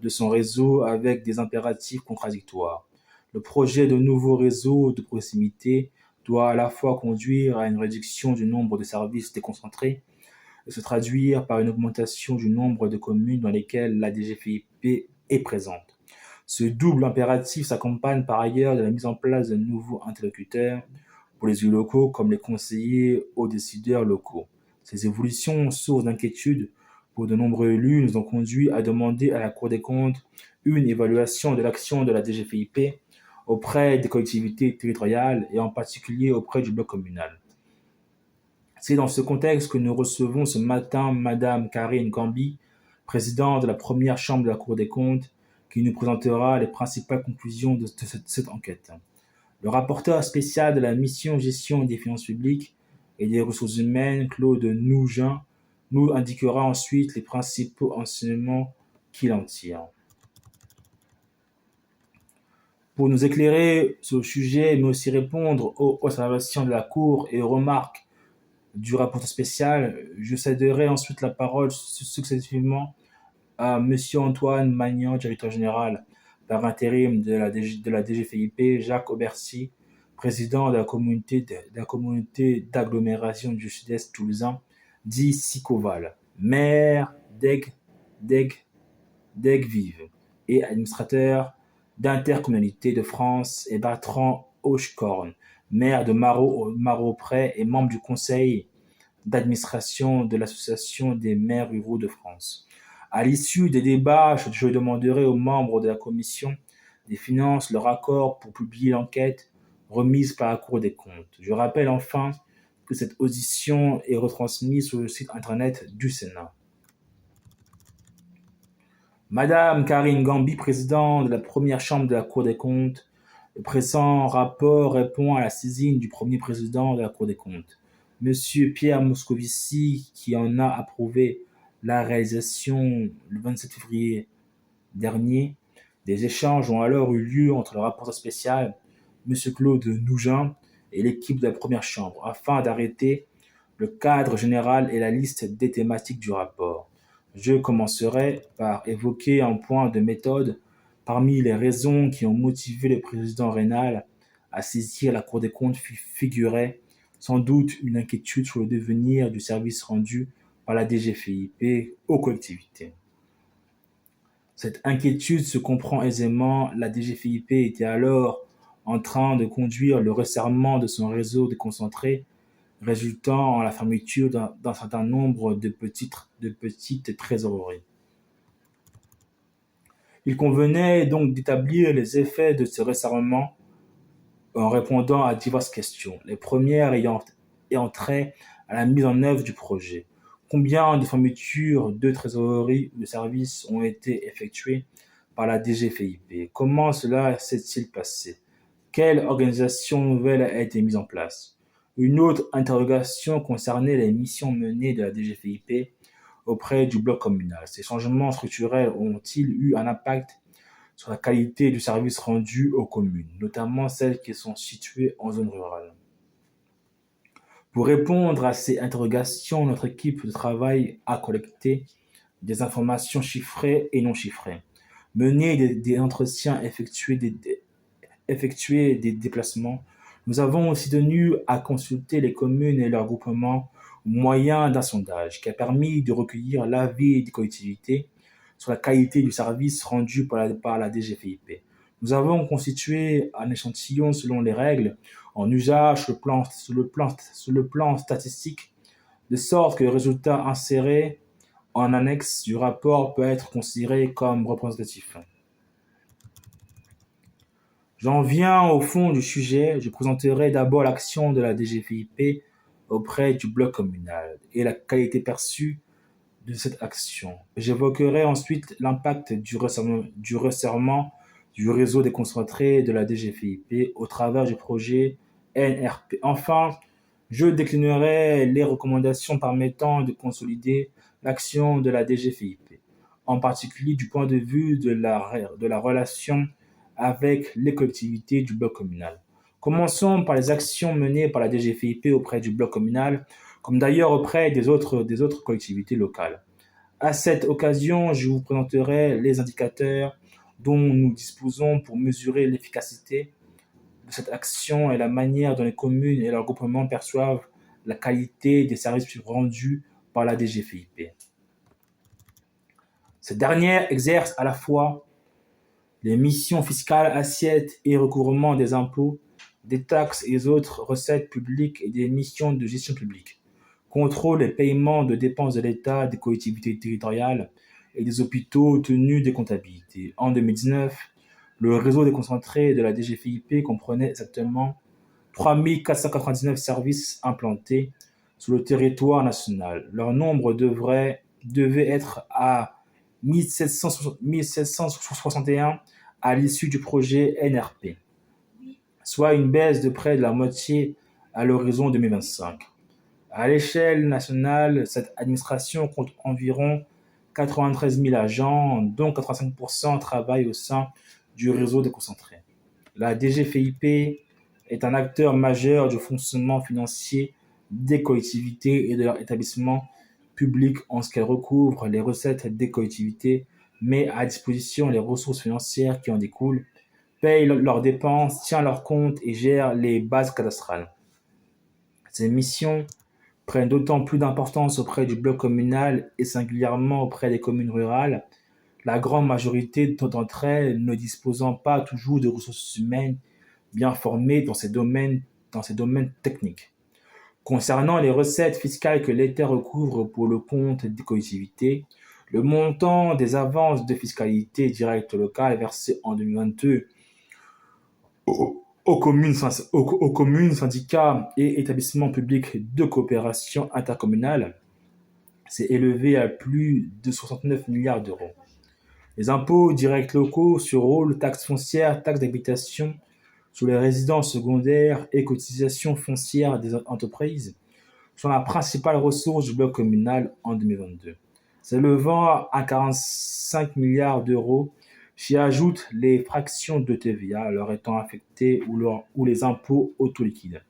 de son réseau avec des impératifs contradictoires. Le projet de nouveau réseau de proximité doit à la fois conduire à une réduction du nombre de services déconcentrés et se traduire par une augmentation du nombre de communes dans lesquelles la DGFiP est présente. Ce double impératif s'accompagne par ailleurs de la mise en place de nouveaux interlocuteurs pour les élus locaux comme les conseillers aux décideurs locaux. Ces évolutions, source d'inquiétude pour de nombreux élus, nous ont conduit à demander à la Cour des comptes une évaluation de l'action de la DGFiP auprès des collectivités territoriales et en particulier auprès du bloc communal. C'est dans ce contexte que nous recevons ce matin Madame Karine Gambi, présidente de la première chambre de la Cour des comptes, qui nous présentera les principales conclusions de cette enquête. Le rapporteur spécial de la mission gestion des finances publiques et des ressources humaines, Claude Nougin, nous indiquera ensuite les principaux enseignements qu'il en tire. Pour nous éclairer sur le sujet, mais aussi répondre aux observations de la Cour et aux remarques du rapporteur spécial, je céderai ensuite la parole successivement à Monsieur Antoine Magnan, directeur général par intérim de la DGFiP, Jacques Aubercy, président de la communauté d'agglomération du Sud-Est toulousain, dit Sicoval, maire d'Aigues-Vives et administrateur d'intercommunalité de France, et Bertrand Hochecorne, maire de Maroprès et membre du conseil d'administration de l'Association des maires ruraux de France. À l'issue des débats, je demanderai aux membres de la commission des finances leur accord pour publier l'enquête remise par la Cour des comptes. Je rappelle enfin que cette audition est retransmise sur le site internet du Sénat. Madame Karine Gambi, présidente de la première chambre de la Cour des comptes, le présent rapport répond à la saisine du premier président de la Cour des comptes, Monsieur Pierre Moscovici, qui en a approuvé la réalisation le 27 février dernier. Des échanges ont alors eu lieu entre le rapporteur spécial, Monsieur Claude Nougin, et l'équipe de la première chambre, afin d'arrêter le cadre général et la liste des thématiques du rapport. Je commencerai par évoquer un point de méthode parmi les raisons qui ont motivé le président Rénal à saisir la Cour des comptes figurait sans doute une inquiétude sur le devenir du service rendu par la DGFiP aux collectivités. Cette inquiétude se comprend aisément, la DGFiP était alors en train de conduire le resserrement de son réseau déconcentré, résultant en la fermeture d'un certain nombre de petites trésoreries. Il convenait donc d'établir les effets de ce resserrement en répondant à diverses questions, les premières ayant trait à la mise en œuvre du projet. Combien de fermetures de trésoreries ou de services ont été effectuées par la DGFiP? Comment cela s'est-il passé? Quelle organisation nouvelle a été mise en place? Une autre interrogation concernait les missions menées de la DGFiP auprès du bloc communal. Ces changements structurels ont-ils eu un impact sur la qualité du service rendu aux communes, notamment celles qui sont situées en zone rurale? Pour répondre à ces interrogations, notre équipe de travail a collecté des informations chiffrées et non chiffrées, mené des entretiens, effectué des déplacements, Nous avons aussi tenu à consulter les communes et leurs groupements au moyen d'un sondage qui a permis de recueillir l'avis des collectivités sur la qualité du service rendu par la DGFiP. Nous avons constitué un échantillon selon les règles en usage sur le plan statistique, de sorte que le résultat inséré en annexe du rapport peut être considéré comme représentatif. J'en viens au fond du sujet. Je présenterai d'abord l'action de la DGFiP auprès du bloc communal et la qualité perçue de cette action. J'évoquerai ensuite l'impact du resserrement du réseau déconcentré de la DGFiP au travers du projet NRP. Enfin, je déclinerai les recommandations permettant de consolider l'action de la DGFiP, en particulier du point de vue de la relation avec les collectivités du bloc communal. Commençons par les actions menées par la DGFiP auprès du bloc communal, comme d'ailleurs auprès des autres collectivités locales. À cette occasion, je vous présenterai les indicateurs dont nous disposons pour mesurer l'efficacité de cette action et la manière dont les communes et leurs groupements perçoivent la qualité des services rendus par la DGFiP. Cette dernière exerce à la fois les missions fiscales, assiettes et recouvrement des impôts, des taxes et autres recettes publiques et des missions de gestion publique, contrôle et paiement de dépenses de l'État, des collectivités territoriales et des hôpitaux, tenue des comptabilités. En 2019, le réseau déconcentré de la DGFiP comprenait exactement 3 499 services implantés sur le territoire national. Leur nombre devait être à 1761 à l'issue du projet NRP, soit une baisse de près de la moitié à l'horizon 2025. À l'échelle nationale, cette administration compte environ 93 000 agents, dont 85% travaillent au sein du réseau déconcentré. La DGFiP est un acteur majeur du fonctionnement financier des collectivités et de leurs établissements publics en ce qu'elle recouvre les recettes des collectivités, met à disposition les ressources financières qui en découlent, paye leurs dépenses, tient leurs comptes et gère les bases cadastrales. Ces missions prennent d'autant plus d'importance auprès du bloc communal et singulièrement auprès des communes rurales, la grande majorité d'entre elles ne disposant pas toujours de ressources humaines bien formées dans ces domaines techniques. Concernant les recettes fiscales que l'État recouvre pour le compte des collectivités, le montant des avances de fiscalité directe locale versées en 2022 aux communes, syndicats et établissements publics de coopération intercommunale s'est élevé à plus de 69 milliards d'euros. Les impôts directs locaux sur rôle, taxes foncières, taxes d'habitation sur les résidences secondaires et cotisations foncières des entreprises sont la principale ressource du bloc communal en 2022. S'élevant à 45 milliards d'euros, j'y ajoute les fractions de TVA leur étant affectées ou les impôts autoliquides,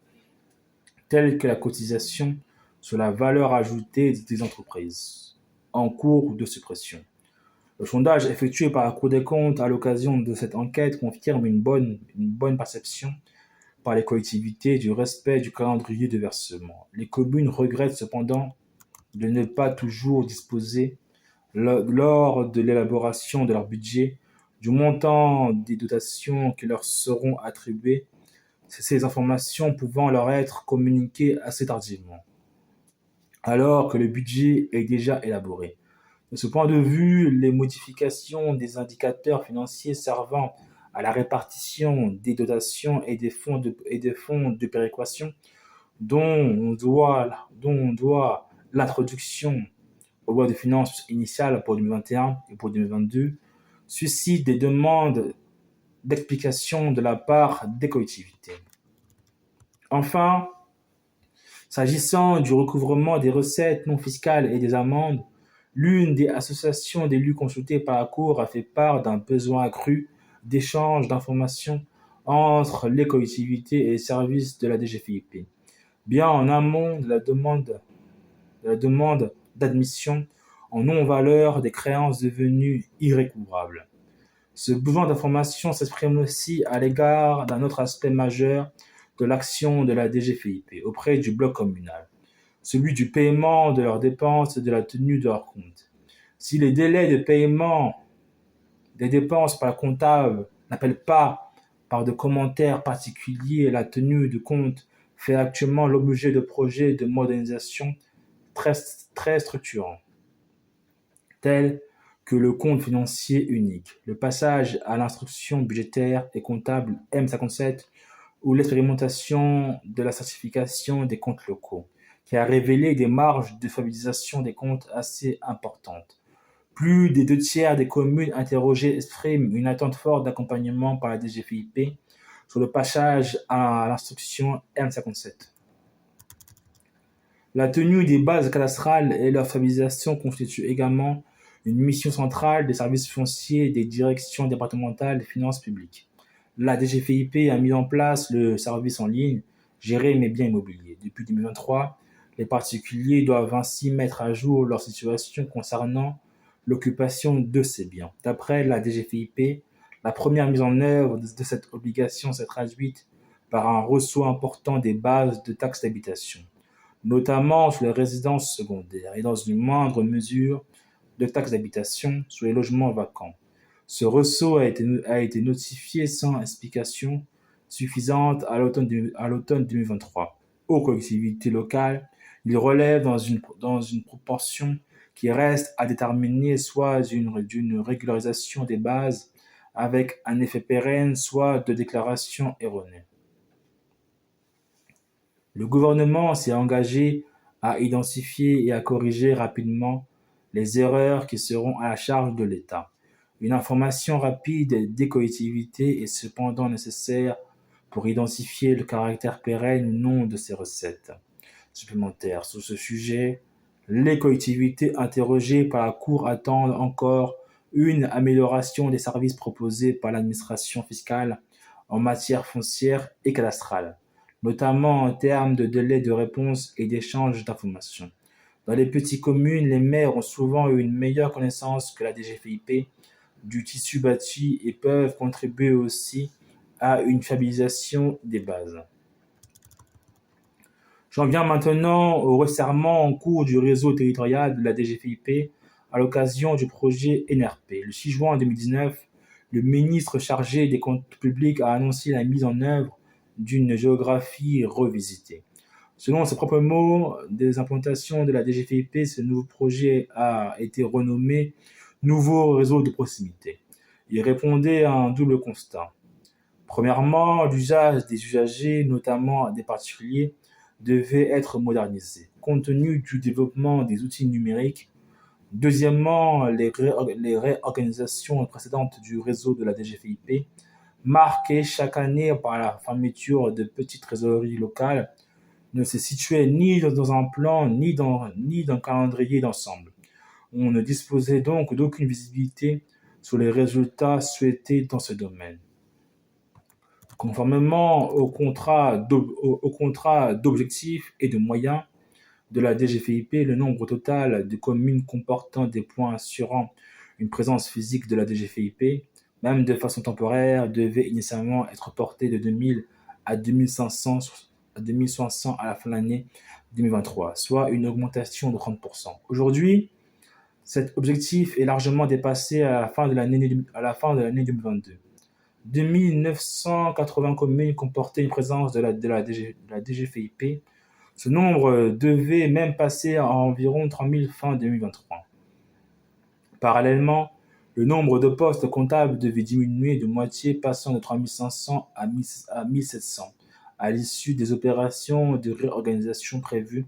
tels que la cotisation sur la valeur ajoutée des entreprises, en cours de suppression. Le sondage effectué par la Cour des comptes à l'occasion de cette enquête confirme une bonne perception par les collectivités du respect du calendrier de versement. Les communes regrettent cependant de ne pas toujours disposer, lors de l'élaboration de leur budget, du montant des dotations qui leur seront attribuées, ces informations pouvant leur être communiquées assez tardivement, alors que le budget est déjà élaboré. De ce point de vue, les modifications des indicateurs financiers servant à la répartition des dotations et des fonds de péréquation dont on doit l'introduction aux lois de finances initiales pour 2021 et pour 2022 suscitent des demandes d'explication de la part des collectivités. Enfin, s'agissant du recouvrement des recettes non fiscales et des amendes, l'une des associations d'élus consultées par la Cour a fait part d'un besoin accru d'échange d'informations entre les collectivités et les services de la DGFiP, bien en amont de la demande d'admission en non-valeur des créances devenues irrécouvrables. Ce besoin d'information s'exprime aussi à l'égard d'un autre aspect majeur de l'action de la DGFiP auprès du bloc communal, celui du paiement de leurs dépenses et de la tenue de leurs comptes. Si les délais de paiement des dépenses par le comptable n'appellent pas par de commentaires particuliers, la tenue de compte fait actuellement l'objet de projets de modernisation très structurants, tels que le compte financier unique, le passage à l'instruction budgétaire et comptable M57 ou l'expérimentation de la certification des comptes locaux, qui a révélé des marges de fiabilisation des comptes assez importantes. Plus des 2 tiers des communes interrogées expriment une attente forte d'accompagnement par la DGFiP sur le passage à l'instruction M57. La tenue des bases cadastrales et leur fiabilisation constituent également une mission centrale des services fonciers des directions départementales des finances publiques. La DGFiP a mis en place le service en ligne Gérer mes biens immobiliers. Depuis 2023, les particuliers doivent ainsi mettre à jour leur situation concernant l'occupation de ces biens. D'après la DGFiP, la première mise en œuvre de cette obligation s'est traduite par un ressaut important des bases de taxes d'habitation, notamment sur les résidences secondaires et dans une moindre mesure de taxes d'habitation sur les logements vacants. Ce ressaut a été notifié sans explication suffisante à l'automne 2023. Aux collectivités locales, il relève dans une proportion qui reste à déterminer, soit d'une régularisation des bases avec un effet pérenne, soit de déclarations erronées. Le gouvernement s'est engagé à identifier et à corriger rapidement les erreurs qui seront à la charge de l'État. Une information rapide des collectivités est cependant nécessaire pour identifier le caractère pérenne ou non de ces recettes supplémentaires. Sur ce sujet, les collectivités interrogées par la Cour attendent encore une amélioration des services proposés par l'administration fiscale en matière foncière et cadastrale, notamment en termes de délai de réponse et d'échange d'informations. Dans les petites communes, les maires ont souvent eu une meilleure connaissance que la DGFiP du tissu bâti et peuvent contribuer aussi à une fiabilisation des bases. J'en viens maintenant au resserrement en cours du réseau territorial de la DGFiP à l'occasion du projet NRP. Le 6 juin 2019, le ministre chargé des comptes publics a annoncé la mise en œuvre d'une géographie revisitée. Selon ses propres mots, des implantations de la DGFiP, ce nouveau projet a été renommé Nouveau réseau de proximité. Il répondait à un double constat. Premièrement, l'usage des usagers, notamment des particuliers, devait être modernisé, compte tenu du développement des outils numériques. Deuxièmement, les réorganisations précédentes du réseau de la DGFiP, marquées chaque année par la fermeture de petites trésoreries locales, ne se situaient ni dans un plan ni d'un calendrier d'ensemble. On ne disposait donc d'aucune visibilité sur les résultats souhaités dans ce domaine. Conformément au contrat d'objectifs et de moyens de la DGFiP, le nombre total de communes comportant des points assurant une présence physique de la DGFiP, même de façon temporaire, devait initialement être porté de 2000 à 2500 à la fin de l'année 2023, soit une augmentation de 30%. Aujourd'hui, cet objectif est largement dépassé à la fin de l'année 2022. 2980 communes comportaient une présence de la DGFiP. Ce nombre devait même passer à environ 3000 fin 2023. Parallèlement, le nombre de postes comptables devait diminuer de moitié, passant de 3500 à 1700 à l'issue des opérations de réorganisation prévues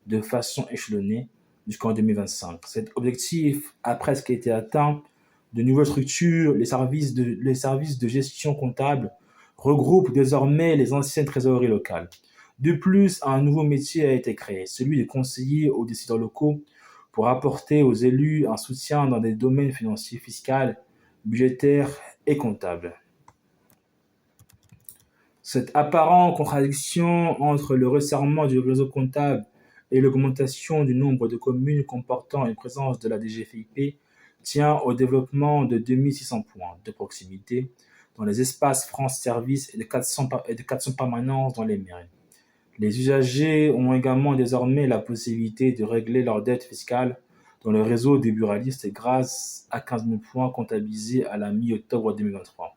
de façon échelonnée jusqu'en 2025. Cet objectif a presque été atteint. De nouvelles structures, les services de gestion comptable regroupent désormais les anciennes trésoreries locales. De plus, un nouveau métier a été créé, celui de conseiller aux décideurs locaux pour apporter aux élus un soutien dans des domaines financiers, fiscaux, budgétaires et comptables. Cette apparente contradiction entre le resserrement du réseau comptable et l'augmentation du nombre de communes comportant une présence de la DGFiP tient au développement de 2600 points de proximité dans les espaces France Service et de 400 permanences dans les mairies. Les usagers ont également désormais la possibilité de régler leurs dettes fiscales dans le réseau des buralistes grâce à 15 000 points comptabilisés à la mi-octobre 2023.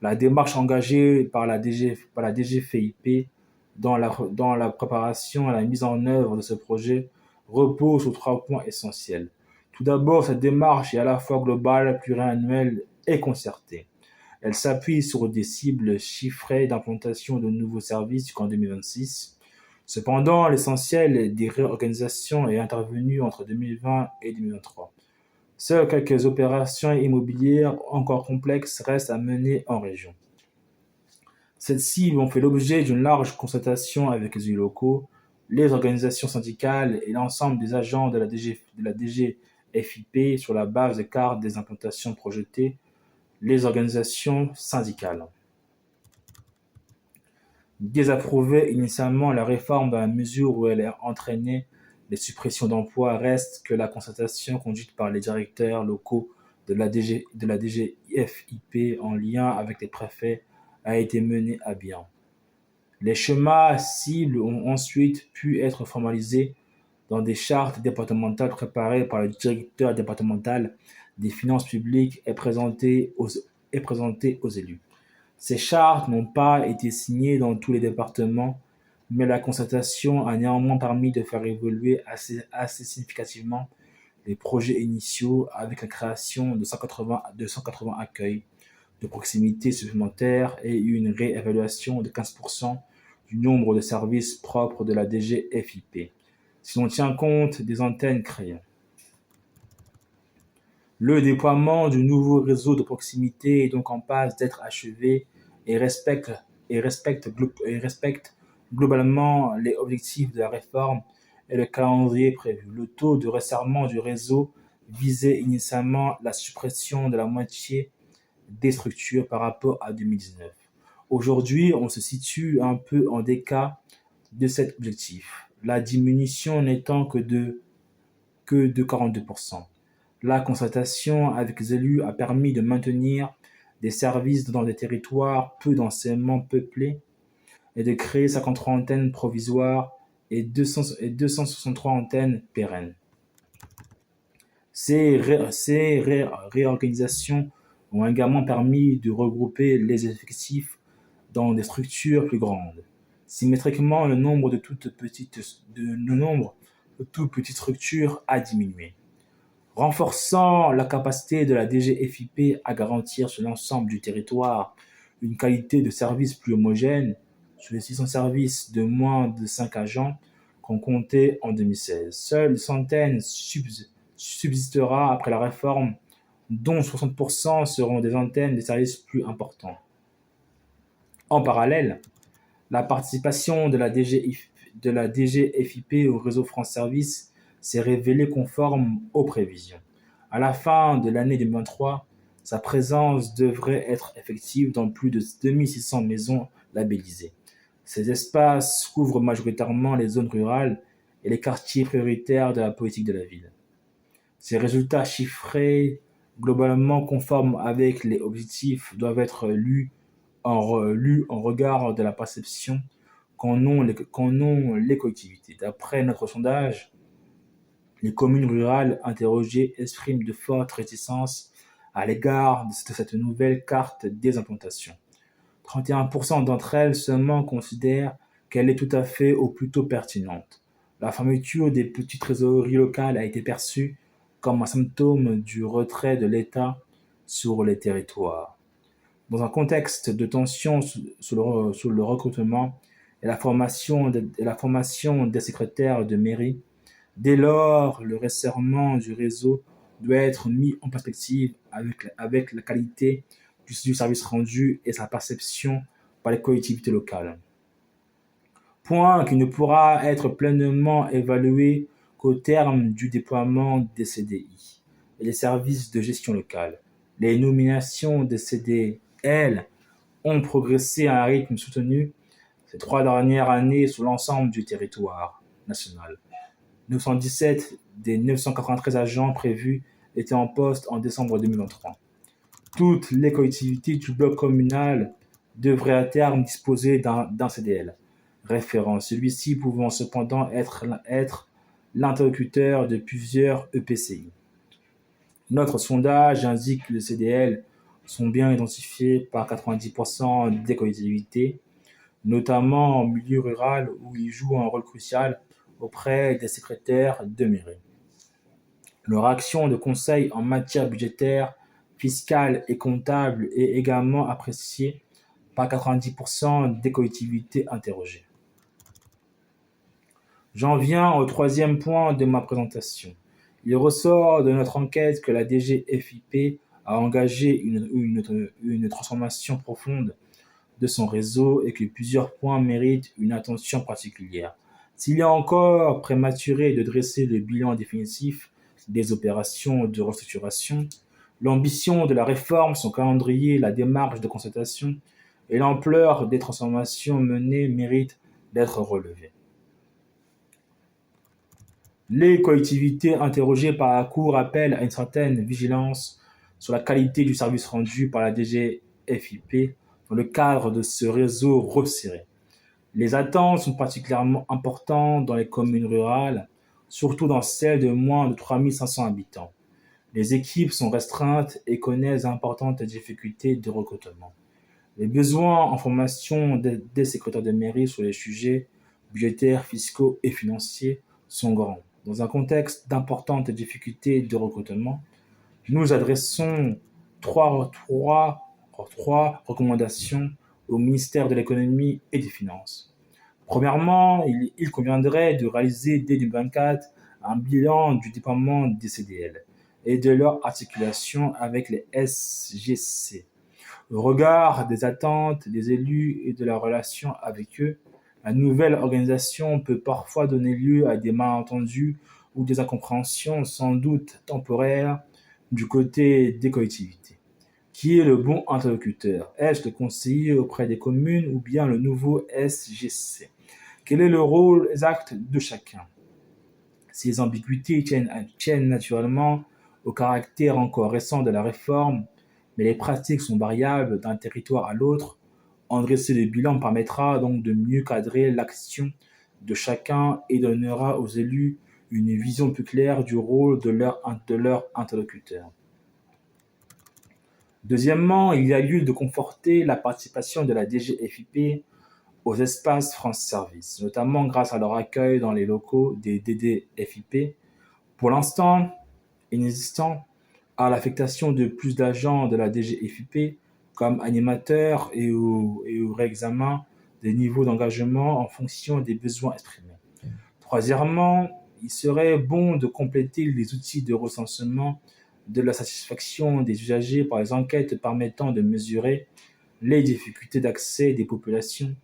La démarche engagée par la DGFIP dans la préparation et la mise en œuvre de ce projet repose sur 3 points essentiels. Tout d'abord, cette démarche est à la fois globale, pluriannuelle et concertée. Elle s'appuie sur des cibles chiffrées d'implantation de nouveaux services jusqu'en 2026. Cependant, l'essentiel des réorganisations est intervenu entre 2020 et 2023. Seules quelques opérations immobilières encore complexes restent à mener en région. Ces cibles ont fait l'objet d'une large concertation avec les élus locaux, les organisations syndicales et l'ensemble des agents de la DGFIP sur la base des cartes des implantations projetées, les organisations syndicales désapprouvait initialement la réforme dans la mesure où elle entraînait les suppressions d'emplois reste que la concertation conduite par les directeurs locaux de la DGFIP en lien avec les préfets a été menée à bien. Les schémas cibles ont ensuite pu être formalisés dans des chartes départementales préparées par le directeur départemental des finances publiques et présentées aux élus. Ces chartes n'ont pas été signées dans tous les départements, mais la concertation a néanmoins permis de faire évoluer assez significativement les projets initiaux avec la création de 180 accueils de proximité supplémentaires et une réévaluation de 15% du nombre de services propres de la DGFIP, si l'on tient compte des antennes créées. Le déploiement du nouveau réseau de proximité est donc en passe d'être achevé et respecte globalement les objectifs de la réforme et le calendrier prévu. Le taux de resserrement du réseau visait initialement la suppression de la moitié des structures par rapport à 2019. Aujourd'hui, on se situe un peu en décalage de cet objectif, la diminution n'étant que de 42%. La concertation avec les élus a permis de maintenir des services dans des territoires peu densément peuplés et de créer 53 antennes provisoires et 263 antennes pérennes. Ces réorganisations ont également permis de regrouper les effectifs dans des structures plus grandes. Symétriquement, le nombre de toutes petites structures a diminué, renforçant la capacité de la DGFIP à garantir sur l'ensemble du territoire une qualité de service plus homogène. Sur les 600 services de moins de 5 agents qu'on comptait en 2016, seule une centaine subsistera après la réforme, dont 60% seront des antennes de services plus importants. En parallèle, la participation de la DGFIP au réseau France Service s'est révélée conforme aux prévisions. À la fin de l'année 2023, sa présence devrait être effective dans plus de 2600 maisons labellisées. Ces espaces couvrent majoritairement les zones rurales et les quartiers prioritaires de la politique de la ville. Ces résultats chiffrés, globalement conformes avec les objectifs, doivent être lus en regard de la perception qu'en ont les collectivités. D'après notre sondage, les communes rurales interrogées expriment de fortes réticences à l'égard de cette nouvelle carte des implantations. 31% d'entre elles seulement considèrent qu'elle est tout à fait ou plutôt pertinente. La fermeture des petites trésoreries locales a été perçue comme un symptôme du retrait de l'État sur les territoires. Dans un contexte de tension sur le recrutement et la formation des secrétaires de mairie, dès lors, le resserrement du réseau doit être mis en perspective avec la qualité du service rendu et sa perception par les collectivités locales. Point qui ne pourra être pleinement évalué qu'au terme du déploiement des CDI et des services de gestion locale. Les nominations des CDL ont progressé à un rythme soutenu ces 3 dernières années sur l'ensemble du territoire national. 917 des 993 agents prévus étaient en poste en décembre 2023. Toutes les collectivités du bloc communal devraient à terme disposer d'un CDL référent, celui-ci pouvant cependant être l'interlocuteur de plusieurs EPCI. Notre sondage indique que les CDL sont bien identifiés par 90% des collectivités, notamment en milieu rural où ils jouent un rôle crucial auprès des secrétaires de mairie. Leur action de conseil en matière budgétaire, fiscale et comptable est également appréciée par 90% des collectivités interrogées. J'en viens au troisième point de ma présentation. Il ressort de notre enquête que la DGFiP a engagé une transformation profonde de son réseau et que plusieurs points méritent une attention particulière. S'il est encore prématuré de dresser le bilan définitif des opérations de restructuration, l'ambition de la réforme, son calendrier, la démarche de concertation et l'ampleur des transformations menées méritent d'être relevées. Les collectivités interrogées par la Cour appellent à une certaine vigilance sur la qualité du service rendu par la DGFiP dans le cadre de ce réseau resserré. Les attentes sont particulièrement importantes dans les communes rurales, surtout dans celles de moins de 3 500 habitants. Les équipes sont restreintes et connaissent d'importantes difficultés de recrutement. Les besoins en formation des secrétaires de mairie sur les sujets budgétaires, fiscaux et financiers sont grands. Dans un contexte d'importantes difficultés de recrutement, nous adressons trois recommandations au ministère de l'Économie et des Finances. Premièrement, il conviendrait de réaliser dès 2024 un bilan du déploiement des CDL et de leur articulation avec les SGC. Au regard des attentes des élus et de la relation avec eux, la nouvelle organisation peut parfois donner lieu à des malentendus ou des incompréhensions sans doute temporaires du côté des collectivités. Qui est le bon interlocuteur? Est-ce le conseiller auprès des communes ou bien le nouveau SGC? Quel est le rôle exact de chacun? Ces ambiguïtés tiennent naturellement au caractère encore récent de la réforme, mais les pratiques sont variables d'un territoire à l'autre. En dresser le bilan permettra donc de mieux cadrer l'action de chacun et donnera aux élus une vision plus claire du rôle de leur interlocuteur. Deuxièmement, il y a lieu de conforter la participation de la DGFiP aux espaces France Service, notamment grâce à leur accueil dans les locaux des DDFiP. Pour l'instant, inexistant à l'affectation de plus d'agents de la DGFiP comme animateurs et au réexamen des niveaux d'engagement en fonction des besoins exprimés. Troisièmement, il serait bon de compléter les outils de recensement de la satisfaction des usagers par les enquêtes permettant de mesurer les difficultés d'accès des populations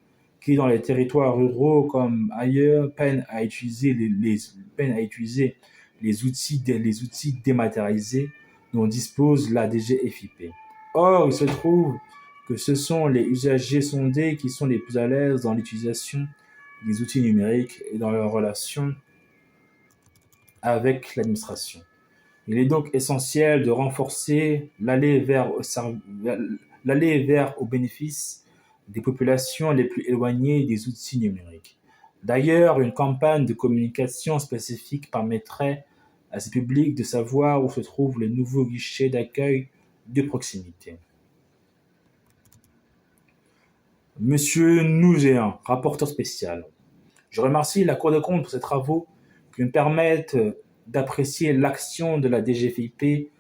qui, dans les territoires ruraux comme ailleurs, peinent à utiliser les outils dématérialisés dont dispose la DGFiP. Or, il se trouve que ce sont les usagers sondés qui sont les plus à l'aise dans l'utilisation des outils numériques et dans leur relation avec l'administration. Il est donc essentiel de renforcer l'aller vers au bénéfice des populations les plus éloignées des outils numériques. D'ailleurs, une campagne de communication spécifique permettrait à ces publics de savoir où se trouvent les nouveaux guichets d'accueil de proximité. Monsieur Nougéan, rapporteur spécial. Je remercie la Cour des comptes pour ses travaux qui me permettent d'apprécier l'action de la DGFiP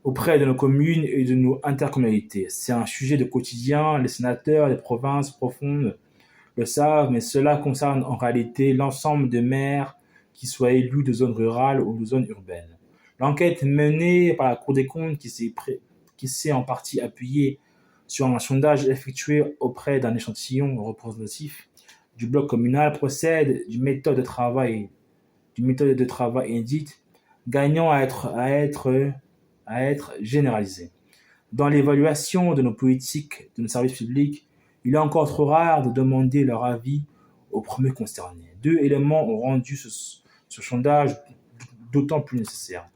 auprès de nos communes et de nos intercommunalités. C'est un sujet de quotidien, les sénateurs des provinces profondes le savent, mais cela concerne en réalité l'ensemble des maires, qui soient élus de zones rurales ou de zones urbaines. L'enquête menée par la Cour des comptes, qui s'est en partie appuyée sur un sondage effectué auprès d'un échantillon représentatif du bloc communal, procède d'une méthode de travail inédite, gagnant à être généralisée. Dans l'évaluation de nos politiques, de nos services publics, il est encore trop rare de demander leur avis aux premiers concernés. Deux éléments ont rendu ce sondage d'autant plus nécessaire.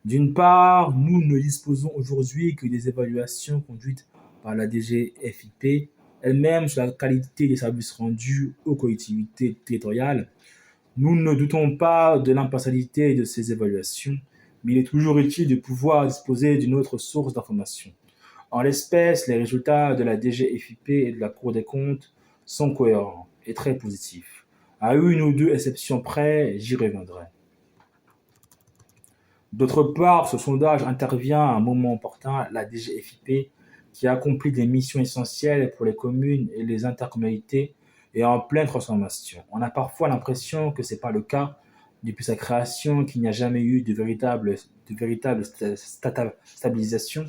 D'une part, nous ne disposons aujourd'hui que des évaluations conduites par la DGFiP elle-même sur la qualité des services rendus aux collectivités territoriales. Nous ne doutons pas de l'impartialité de ces évaluations, mais il est toujours utile de pouvoir disposer d'une autre source d'information. En l'espèce, les résultats de la DGFiP et de la Cour des comptes sont cohérents et très positifs. À une ou deux exceptions près, j'y reviendrai. D'autre part, ce sondage intervient à un moment opportun, la DGFiP, qui accomplit des missions essentielles pour les communes et les intercommunalités, est en pleine transformation. On a parfois l'impression que ce n'est pas le cas, depuis sa création, qu'il n'y a jamais eu de véritable stabilisation,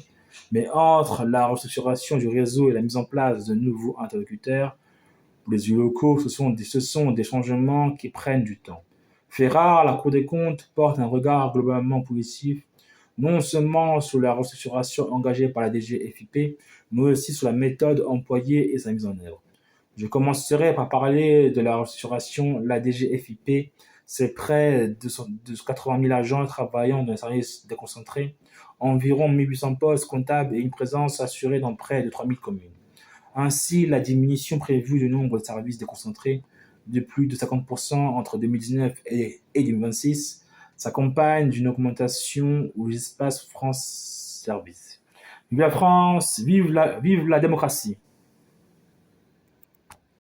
mais entre la restructuration du réseau et la mise en place de nouveaux interlocuteurs, pour les élus locaux, ce sont des changements qui prennent du temps. Fait rare, la Cour des comptes porte un regard globalement positif, non seulement sur la restructuration engagée par la DGFiP, mais aussi sur la méthode employée et sa mise en œuvre. Je commencerai par parler de la restructuration. La DGFiP, c'est près de 80 000 agents travaillant dans les services déconcentrés, environ 1800 postes comptables et une présence assurée dans près de 3000 communes. Ainsi, la diminution prévue du nombre de services déconcentrés de plus de 50% entre 2019 et 2026 s'accompagne d'une augmentation aux espaces France Service. Vive la France, vive la démocratie!